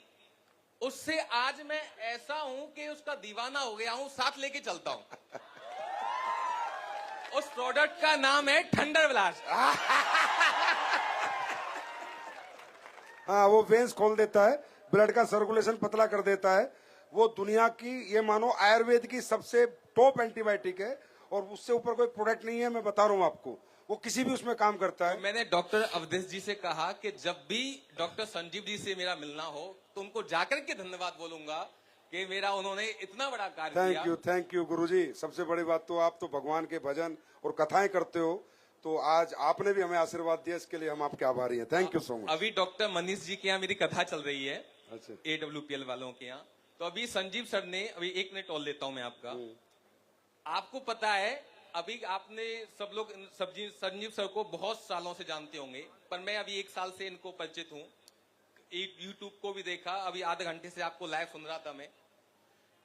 Speaker 8: उससे आज मैं ऐसा हूं कि उसका दीवाना हो गया हूं, साथ लेके चलता हूं। उस प्रोडक्ट का नाम है थंडर ब्लास्ट।
Speaker 5: हाँ, वो वेंस खोल देता है, ब्लड का सर्कुलेशन पतला कर देता है। वो दुनिया की, ये मानो आयुर्वेद की सबसे टॉप एंटीबायोटिक है, और उससे ऊपर कोई प्रोडक्ट नहीं है। मैं बता रहा हूँ आपको, वो किसी भी उसमें काम करता है।
Speaker 8: मैंने डॉक्टर अवधेश जी से कहा कि जब भी डॉक्टर संजीव जी से मेरा मिलना हो तो उनको जाकर के धन्यवाद बोलूंगा कि मेरा उन्होंने इतना बड़ा कार्य किया।
Speaker 5: थैंक यू गुरुजी। सबसे बड़ी बात तो आप तो भगवान के भजन और कथाएं करते हो, तो आज आपने भी हमें आशीर्वाद दिया, इसके लिए हम आपके आभारी हैं। Thank you so much.
Speaker 8: अभी डॉक्टर मनीष जी के यहाँ मेरी कथा चल रही है,
Speaker 5: अच्छा।
Speaker 8: AWPL वालों के यहाँ। तो अभी संजीव सर ने, अभी 1 मिनट और लेता हूं मैं आपका। आपको पता है, अभी आपने सब लोग संजीव सर को बहुत सालों से जानते होंगे, पर मैं अभी 1 साल से इनको परिचित हूँ। यूट्यूब को भी देखा, अभी आधे घंटे से आपको लाइव सुन रहा था मैं।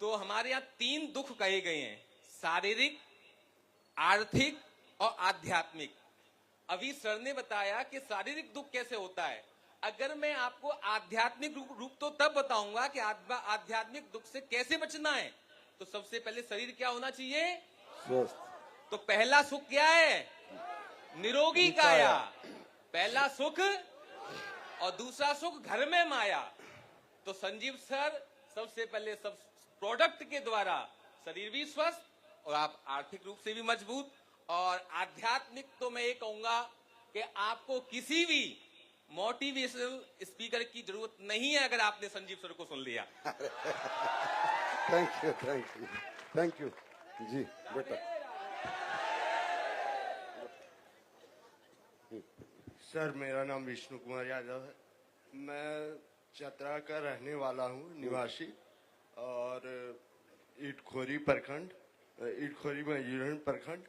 Speaker 8: तो हमारे यहाँ 3 दुख कहे गए हैं, शारीरिक, आर्थिक और आध्यात्मिक। अभी सर ने बताया कि शारीरिक दुख कैसे होता है। अगर मैं आपको आध्यात्मिक रूप तो तब बताऊंगा कि आध्यात्मिक दुख से कैसे बचना है। तो सबसे पहले शरीर क्या होना चाहिए?
Speaker 5: स्वस्थ।
Speaker 8: तो पहला सुख क्या है? निरोगी काया। पहला सुख, और दूसरा सुख घर में माया। तो संजीव सर सबसे पहले सब प्रोडक्ट के द्वारा शरीर भी स्वस्थ और आप आर्थिक रूप से भी मजबूत, और आध्यात्मिक तो मैं ये कहूंगा कि आपको किसी भी मोटिवेशनल स्पीकर की जरूरत नहीं है अगर आपने संजीव सर को सुन लिया।
Speaker 4: Thank you, thank you, thank you जी बेटा।
Speaker 9: सर मेरा नाम विष्णु कुमार यादव है। मैं चतरा का रहने वाला हूँ, निवासी, और इटखोरी प्रखंड, इटखोरी मयूरन प्रखंड।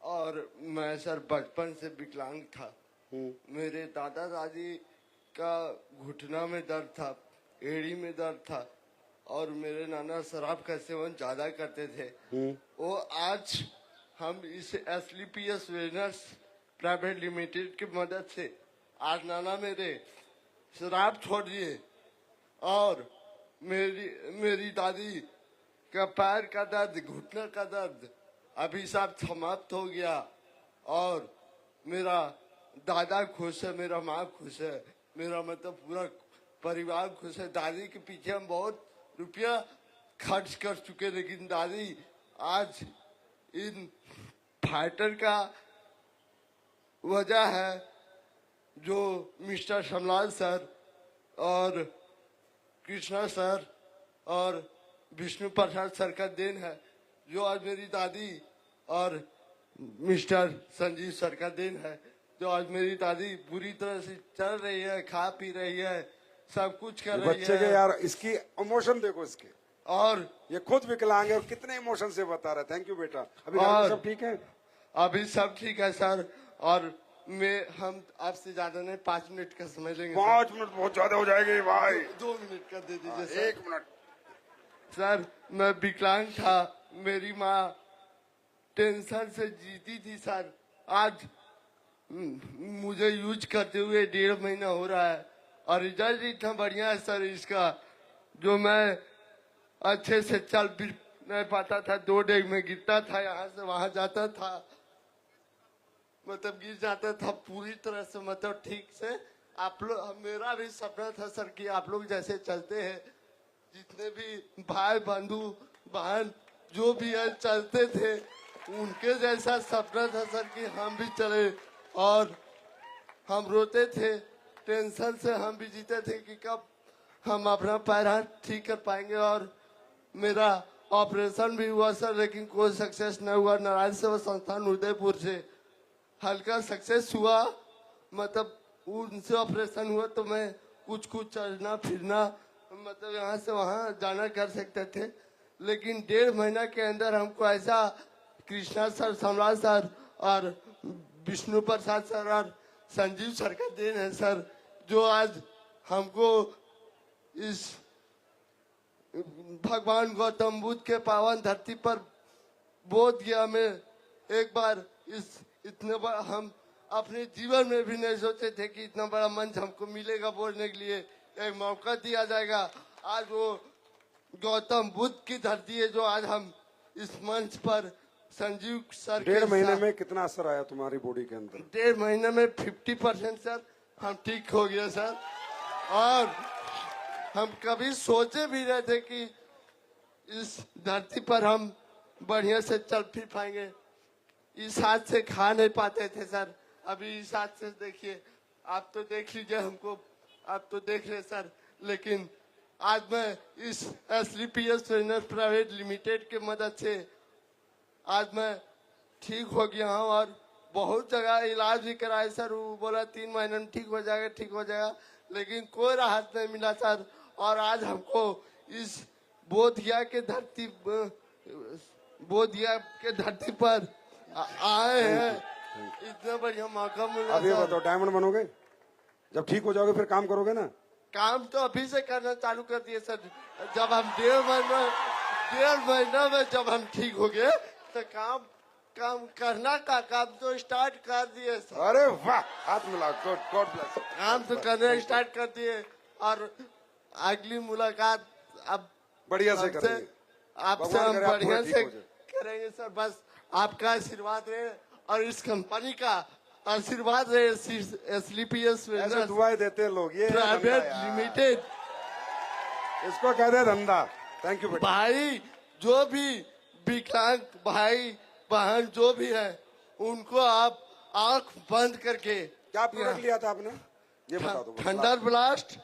Speaker 9: और मैं सर बचपन से विकलांग था। मेरे दादा दादी का घुटना में दर्द था, एड़ी में दर्द था, और मेरे नाना शराब का सेवन ज्यादा करते थे। वो आज हम इस SLPS वेलनेस प्राइवेट लिमिटेड की मदद से आज नाना मेरे शराब छोड़ दिए, और मेरी दादी का पैर का दर्द, घुटने का दर्द अभी सब समाप्त हो गया। और मेरा दादा खुश है, मेरा माँ खुश है, मेरा मतलब पूरा परिवार खुश है। दादी के पीछे हम बहुत रुपया खर्च कर चुके, लेकिन दादी आज इन फाइटर का वजह है जो मिस्टर शमलाल सर और कृष्णा सर और विष्णु प्रसाद सर का देन है, जो आज मेरी दादी और मिस्टर संजीव सर का देन है, जो आज मेरी दादी पूरी तरह से चल रही है, खा पी रही है, सब कुछ कर रही है।
Speaker 4: बच्चे के यार इसकी इमोशन देखो इसके,
Speaker 9: और
Speaker 4: ये खुद विकलांग है और कितने इमोशन से बता रहा है। थैंक यू बेटा। अभी घर में सब ठीक है?
Speaker 9: अभी सब ठीक है सर। और हम आपसे ज्यादा नहीं, 5 मिनट का समय लेंगे।
Speaker 4: 5 मिनट बहुत ज्यादा हो जाएंगे भाई।
Speaker 9: 2 मिनट का दे दीजिए सर।
Speaker 4: 1 मिनट।
Speaker 9: सर मैं विकलांग था, मेरी माँ टेंशन से जीती थी सर। आज मुझे यूज करते हुए 1.5 महीना हो रहा है, और रिजल्ट इतना बढ़िया है सर इसका, जो मैं अच्छे से चल फिर नहीं पाता था, 2 डेग में गिरता था, यहाँ से वहां जाता था, मतलब गिर जाता था पूरी तरह से, मतलब ठीक से। आप लोग, मेरा भी सपना था सर कि आप लोग जैसे चलते हैं, जितने भी भाई बंधु बहन जो भी है चलते थे, उनके जैसा सपना था सर कि हम भी चले। और हम रोते थे, टेंशन से हम भी जीते थे कि कब हम अपना पैर हाथ ठीक कर पाएंगे। और मेरा ऑपरेशन भी हुआ सर, लेकिन कोई सक्सेस नहीं हुआ। नारायण सेवा संस्थान उदयपुर से हल्का सक्सेस हुआ, मतलब उनसे ऑपरेशन हुआ तो मैं कुछ चलना फिरना, मतलब यहाँ से वहाँ जाना कर सकते थे। लेकिन 1.5 महीना के अंदर हमको ऐसा कृष्णा सर, सम्राट सर और विष्णु प्रसाद सर और संजीव सर का देन है सर, जो आज हमको इस भगवान गौतम बुद्ध के पावन धरती पर बोध गया में एक बार इस इतने बड़ा, हम अपने जीवन में भी नहीं सोचे थे कि इतना बड़ा मंच हमको मिलेगा बोलने के लिए, एक मौका दिया जाएगा। आज वो गौतम बुद्ध की धरती है जो आज हम इस मंच पर संजीव सर
Speaker 4: 1.5 महीने में कितना असर आया तुम्हारी बॉडी के अंदर?
Speaker 9: 1.5 महीने में 50% सर हम ठीक हो गया सर। और हम कभी सोचे भी नहीं थे कि इस धरती पर हम बढ़िया से चल फिर पाएंगे। इस हाथ से खा नहीं पाते थे सर, अभी इस हाथ से देखिए, आप तो देख लीजिए हमको, आप तो देख रहे सर। लेकिन आज मैं इस SLPS वेलनेस प्राइवेट लिमिटेड के मदद से आज मैं ठीक हो गया हूँ, और बहुत जगह इलाज भी कराए सर। वो बोला 3 महीने में ठीक हो जाएगा, ठीक हो जाएगा, लेकिन कोई राहत नहीं मिला सर। और आज हमको इस बोधिया के धरती पर आए हैं, इतना बढ़िया मौका मिला।
Speaker 4: अब ये बताओ, डायमंड बनोगे? जब ठीक हो जाओगे फिर काम करोगे ना?
Speaker 9: काम तो अभी से करना चालू कर दिए सर। जब हम 1.5 महीना में जब हम ठीक हो गए तो काम करना का काम तो स्टार्ट कर दिए सर।
Speaker 4: अरे वाह, हाथ मिला, गॉड ब्लेस।
Speaker 9: काम तो करना स्टार्ट कर दिए, और अगली मुलाकात अब
Speaker 4: बढ़िया से करेंगे,
Speaker 9: आपसे हम बढ़िया से करेंगे सर। बस आपका आशीर्वाद रहे और इस कंपनी का आशीर्वाद रहे। SLPS
Speaker 4: ऐसे दुआएं देते हैं लोग, ये
Speaker 9: प्राइवेट लिमिटेड,
Speaker 4: इसको कहते हैं धंधा। थैंक यू
Speaker 9: भाई, जो भी विकलांग भाई बहन जो भी है, उनको आप आंख बंद करके।
Speaker 4: क्या प्रोडक्ट लिया था आपने? ये बता दो।
Speaker 9: थंडर ब्लास्ट,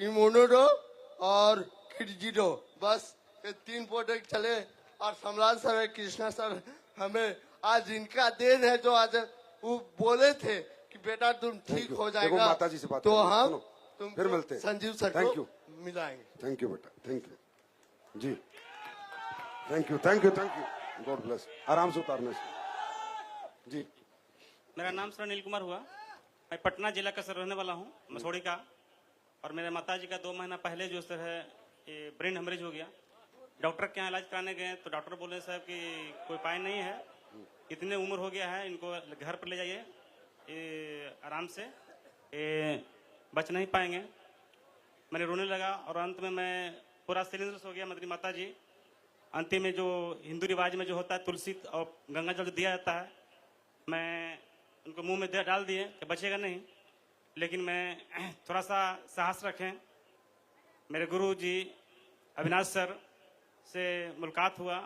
Speaker 9: इम्यूनोडो और किडजिडो, बस ये 3 प्रोडक्ट चले। और सम्राट सर, कृष्णा सर, हमें आज इनका देन है, जो आज वो बोले थे कि बेटा तुम ठीक हो
Speaker 4: देखो,
Speaker 9: जाएगा,
Speaker 4: माता जी से बात
Speaker 9: तो
Speaker 4: करेंगे,
Speaker 9: हम
Speaker 4: सुनो,
Speaker 9: तुमको
Speaker 4: फिर मिलते हैं।
Speaker 9: Sanjeev sir
Speaker 4: Thank you.
Speaker 9: को मिलाएंगे।
Speaker 4: थैंक यू बेटा, thank you ji, thank you, thank you, thank you, God bless. आराम से उतारने से जी।
Speaker 10: मेरा नाम सर अनिल कुमार हुआ। मैं पटना जिला का सर रहने वाला हूँ, मसौड़ी का। और मेरे माताजी का 2 महीना पहले जो सर है ये ब्रेन हेमरेज हो गया। डॉक्टर के यहाँ इलाज कराने गए तो डॉक्टर बोले साहब कि कोई उपाय नहीं है, इतने उम्र हो गया है, इनको घर पर ले जाइए, ये आराम से ये बच नहीं पाएंगे। मैंने रोने लगा और अंत में मैं पूरा सिलेंडर हो गया। मेरी माता जी अंतिम में जो हिंदू रिवाज में जो होता है तुलसी और गंगा जल जो दिया जाता है, मैं उनको मुंह में डाल दिए कि बचेगा नहीं। लेकिन मैं थोड़ा सा साहस रखें। मेरे गुरु जी अविनाश सर से मुलाकात हुआ,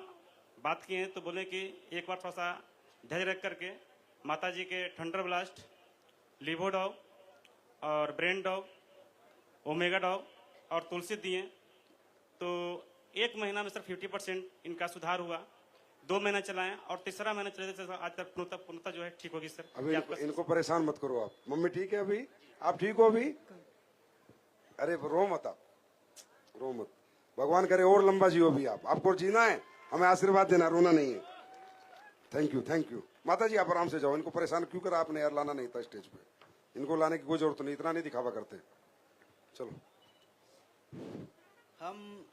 Speaker 10: बात किए तो बोले कि एक बार थोड़ा सा धैर्य रख करके माता जी के थंडर ब्लास्ट, लिवो डॉग और ब्रेन डॉग, ओमेगा डॉग और तुलसी दिए तो 1 महीना में सिर्फ 50% इनका सुधार हुआ। 2 महीना चलाएं और तीसरा महीना चले तो आज तक पूर्णतः जो है ठीक होगी सर।
Speaker 4: अभी इनको परेशान मत करो आप। मम्मी ठीक है अभी? आप ठीक हो अभी? अरे रो मत, आप रो मत। भगवान करे और लंबा जियो भी आप। आपको जीना है, हमें आशीर्वाद देना, रोना नहीं है। Thank you, thank you. माता जी आप आराम से जाओ। इनको परेशान क्यों करा आपने यार? लाना नहीं था स्टेज पे। इनको लाने की कोई जरूरत नहीं, इतना नहीं दिखावा करते। चलो।
Speaker 11: हम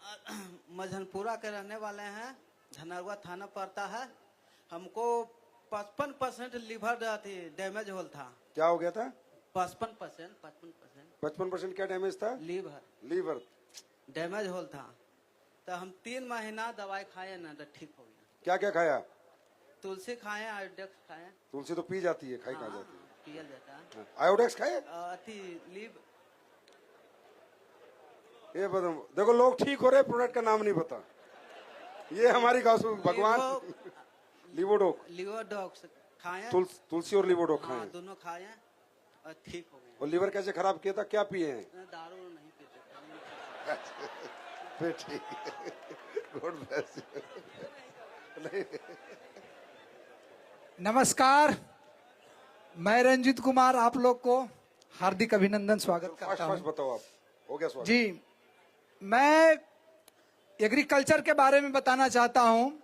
Speaker 11: मझनपुरा के रहने वाले हैं, धनरवा थाना पड़ता है। हमको 55% लीवर डैमेज होल था।
Speaker 4: क्या हो गया था?
Speaker 11: 55%
Speaker 4: क्या डैमेज था? लीवर
Speaker 11: डैमेज होल था। तो हम 3 महीना दवाई खाए ना तो ठीक हो गया।
Speaker 4: क्या क्या खाया?
Speaker 11: तुलसी खाए, आयोडेक्स खाए।
Speaker 4: तुलसी तो पी जाती है, खाई खा जाती है,
Speaker 11: पिया जाता है।
Speaker 4: आयोडेक्स खाए? ये बताओ, देखो लोग ठीक हो रहे, प्रोडक्ट का नाम नहीं पता। ये हमारी भगवान
Speaker 11: लिवोडॉक्स खाए,
Speaker 4: तुलसी और लिवोडॉक खाए,
Speaker 11: दोनों खाए और ठीक हो गए।
Speaker 4: और लीवर कैसे खराब किया था? क्या पिए हैं?
Speaker 11: दारू नहीं पीते।
Speaker 4: फिर ठीक है, गॉड ब्लेस यू।
Speaker 12: नमस्कार, मैं रंजीत कुमार आप लोग को हार्दिक अभिनंदन स्वागत करता हूँ।
Speaker 4: बताओ आप, हो गया स्वागत?
Speaker 12: जी, मैं एग्रीकल्चर के बारे में बताना चाहता हूँ।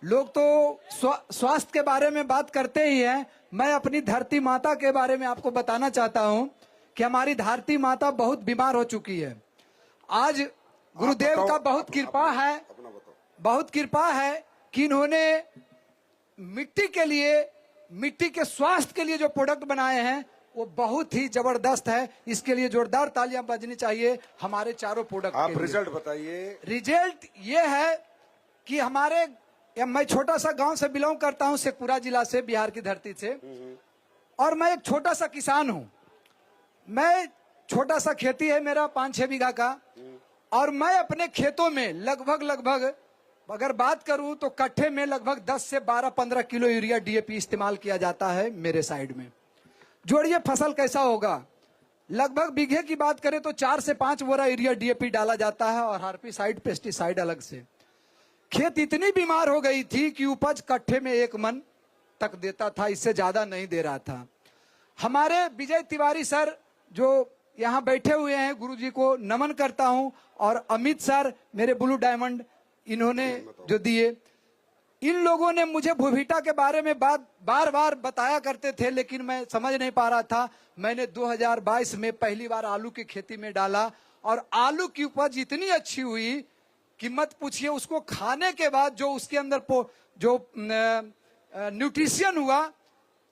Speaker 12: लोग तो स्वास्थ्य के बारे में बात करते ही हैं। मैं अपनी धरती माता के बारे में आपको बताना चाहता हूँ कि हमारी धरती माता बहुत बीमार हो चुकी है। आज गुरुदेव का बहुत कृपा है कि इन्होंने मिट्टी के लिए, मिट्टी के स्वास्थ्य के लिए जो प्रोडक्ट बनाए हैं वो बहुत ही जबरदस्त है। इसके लिए जोरदार तालियां बजनी चाहिए हमारे चारों प्रोडक्ट।
Speaker 4: आप रिजल्ट बताइए।
Speaker 12: रिजल्ट ये है कि हमारे, मैं छोटा सा गांव से बिलोंग करता हूं, शेखपुरा जिला से, बिहार की धरती से, और मैं एक छोटा सा किसान हूं। मैं छोटा सा खेती है मेरा 5-6 बीघा का, और मैं अपने खेतों में लगभग अगर बात करूं तो कट्ठे में लगभग 10 से 12-15 किलो यूरिया डीएपी इस्तेमाल किया जाता है मेरे साइड में। जोड़िए फसल कैसा होगा। लगभग बीघे की बात करें तो 4 से 5 बोरा यूरिया डीएपी डाला जाता है और हार्बिसाइड पेस्टिसाइड अलग से। खेत इतनी बीमार हो गई थी कि उपज कट्ठे में 1 मन तक देता था, इससे ज्यादा नहीं दे रहा था। हमारे विजय तिवारी सर जो यहाँ बैठे हुए हैं, गुरुजी को नमन करता हूं, और अमित सर मेरे ब्लू डायमंड, इन्होंने जो दिए, इन लोगों ने मुझे भूविटा के बारे में बार बार बताया करते थे, लेकिन मैं समझ नहीं पा रहा था। मैंने 2022 में पहली बार आलू की खेती में डाला और आलू की उपज इतनी अच्छी हुई कि मत पूछिए। उसको खाने के बाद जो उसके अंदर जो न्यूट्रिशन हुआ,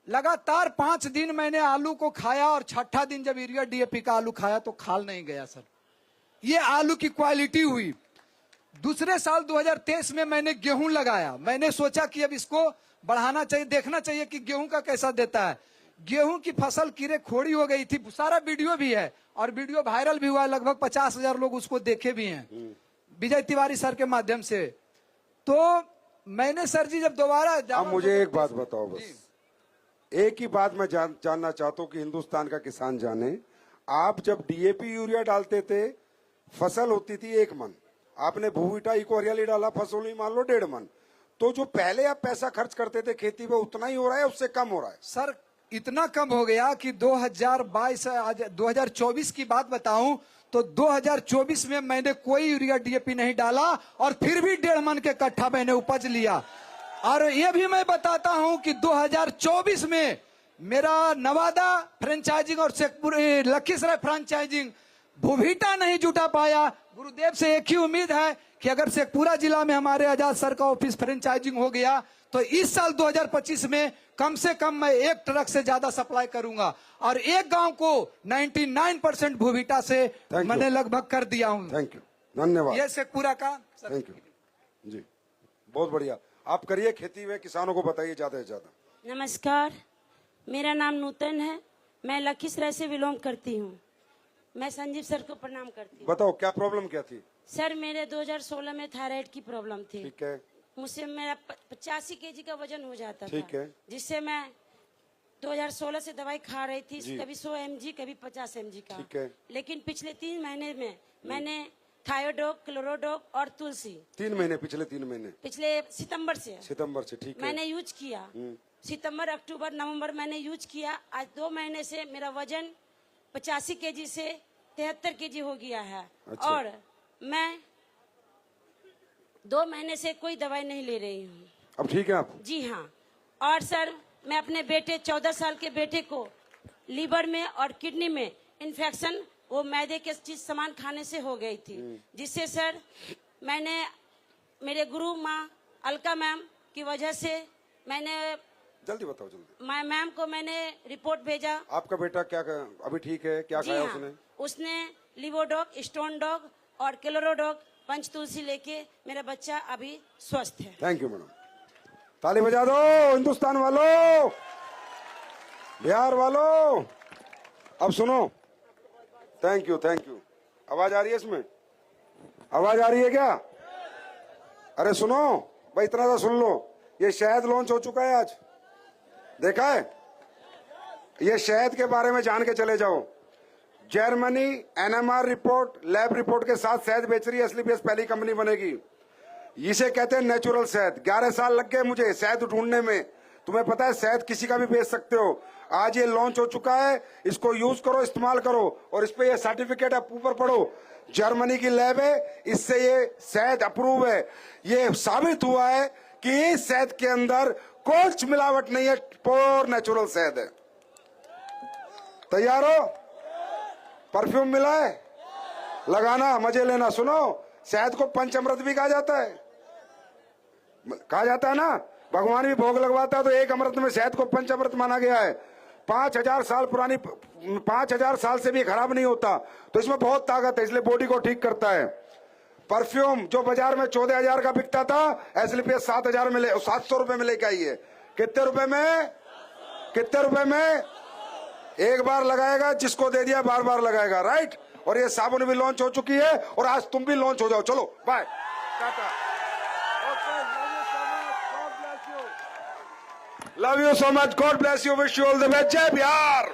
Speaker 12: लगातार 5 दिन मैंने आलू को खाया और 6ठा दिन जब यूरिया डीएपी का आलू खाया तो खाल नहीं गया सर। ये आलू की क्वालिटी हुई। दूसरे साल 2023 में मैंने गेहूं लगाया। मैंने सोचा कि अब इसको बढ़ाना चाहिए, देखना चाहिए कि गेहूं का कैसा देता है। गेहूं की फसल कीड़े खोड़ी हो गई थी। सारा वीडियो भी है और वीडियो वायरल भी हुआ, लगभग 50,000 लोग उसको देखे भी हैं विजय तिवारी सर के माध्यम से। तो मैंने सर जी जब दोबारा,
Speaker 4: अब मुझे एक बात बताओ, बस एक ही बात मैं जानना चाहता हूँ कि हिंदुस्तान का किसान जाने,
Speaker 5: आप जब डीएपी यूरिया डालते थे फसल होती थी 1 मन, आपने भूविटा इको हरियाली डाला फसल ही मान लो 1.5 मन। तो जो पहले आप पैसा खर्च करते थे खेती पे उतना ही हो रहा है, उससे कम हो रहा है?
Speaker 12: सर इतना कम हो गया कि 2022 आज 2024 की बात बताऊं तो 2024 में मैंने कोई यूरिया डीएपी नहीं डाला और फिर भी 1.5 मन के कट्ठा मैंने उपज लिया। और ये भी मैं बताता हूं कि 2024 में मेरा नवादा फ्रेंचाइजिंग और शेखपुर लखीसराय फ्रेंचाइजिंग भूविटा नहीं जुटा पाया। गुरुदेव से एक ही उम्मीद है कि अगर शेखपुरा जिला में हमारे आजाद सर का ऑफिस फ्रेंचाइजिंग हो गया तो इस साल 2025 में कम से कम मैं 1 ट्रक से ज्यादा सप्लाई करूंगा और एक गांव को 99% भूविटा से मैंने लगभग कर दिया हूं।
Speaker 5: थैंक यू, धन्यवाद।
Speaker 12: ये शेखपुरा का।
Speaker 5: थैंक यू जी, बहुत बढ़िया। आप करिए खेती में, किसानों को बताइए ज्यादा से ज्यादा।
Speaker 13: नमस्कार, मेरा नाम नूतन है, मैं लखीसराय से बिलोंग करती हूँ। मैं संजीव सर को प्रणाम करती हूँ।
Speaker 5: बताओ क्या प्रॉब्लम क्या थी?
Speaker 13: सर मेरे 2016 में थायराइड की प्रॉब्लम थी।
Speaker 5: ठीक है।
Speaker 13: मुझसे मेरा 85 केजी का वजन हो जाता था।
Speaker 5: ठीक है।
Speaker 13: जिससे मैं 2016 से दवाई खा रही थी, कभी 100 mg कभी 50 mg का।
Speaker 5: ठीक है।
Speaker 13: लेकिन पिछले 3 महीने में मैंने थायोडोक, क्लोरोडोक और तुलसी
Speaker 5: 3 महीने, पिछले 3 महीने,
Speaker 13: पिछले सितंबर से
Speaker 5: ठीक है,
Speaker 13: मैंने यूज किया। सितंबर, अक्टूबर, नवंबर मैंने यूज किया। आज 2 महीने से मेरा वजन 85 केजी से 73 केजी हो गया है।
Speaker 5: अच्छा।
Speaker 13: और मैं 2 महीने से कोई दवाई नहीं ले रही हूँ।
Speaker 5: अब ठीक है आप?
Speaker 13: जी हाँ। और सर मैं अपने बेटे 14 साल के बेटे को लीवर में और किडनी में इन्फेक्शन वो मैदे के चीज सामान खाने से हो गई थी, जिससे सर मैंने मेरे गुरु माँ अलका मैम की वजह से मैंने
Speaker 5: जल्दी बताओ जल्दी।
Speaker 13: मैम को मैंने रिपोर्ट भेजा।
Speaker 5: आपका बेटा क्या अभी ठीक है? क्या खाया उसने?
Speaker 13: उसने लिवोडॉग, स्टोन डॉग और क्लोरोडॉग, पंचतुलसी लेके मेरा बच्चा अभी स्वस्थ है।
Speaker 5: थैंक यू मैडम, ताली बजा दो हिंदुस्तान वालों, बिहार वालों। अब सुनो, थैंक यू थैंक यू। आवाज आ रही है इसमें? आवाज आ रही है क्या? अरे सुनो भाई, इतना सा सुन लो। ये शहद लॉन्च हो चुका है आज, देखा है? ये शहद के बारे में जान के चले जाओ। Germany NMR report, lab report के साथ शहद बेच रही है, एसलीपीएस पहली कंपनी बनेगी। इसे कहते हैं नेचुरल शहद। 11 साल लग गए मुझे शहद ढूंढने में। तुम्हें पता है शहद किसी का भी बेच सकते हो। आज ये लॉन्च हो चुका है, इसको यूज करो, इस्तेमाल करो। और इस पे ये सर्टिफिकेट आप ऊपर पढ़ो, जर्मनी की लैब है, इससे ये शहद अप्रूव है। ये साबित हुआ है कि इस शहद के अंदर कुछ मिलावट नहीं है, प्योर नेचुरल शहद है। तैयार हो? परफ्यूम मिला है, लगाना, मजे लेना। सुनो, शहद को पंचामृत भी कहा जाता है, कहा जाता है ना। भगवान भी भोग लगवाता है तो एक अमृत में शहद को पंचामृत माना गया है। 5000 साल पुरानी, 5000 साल से भी खराब नहीं होता। तो इसमें बहुत ताकत है, इसलिए बॉडी को ठीक करता है। परफ्यूम जो बाजार में 14,000 का बिकता था, एसलीपीएस 7,000 में 700 रुपए में लेके आई है। कितने रुपए में? कितने रुपए में? एक बार लगाएगा, जिसको दे दिया बार बार लगाएगा, राइट। और ये साबुन भी लॉन्च हो चुकी है और आज तुम भी लॉन्च हो जाओ। चलो bye, tata. Love you so much, God bless you, wish you all the best. जय बिहार।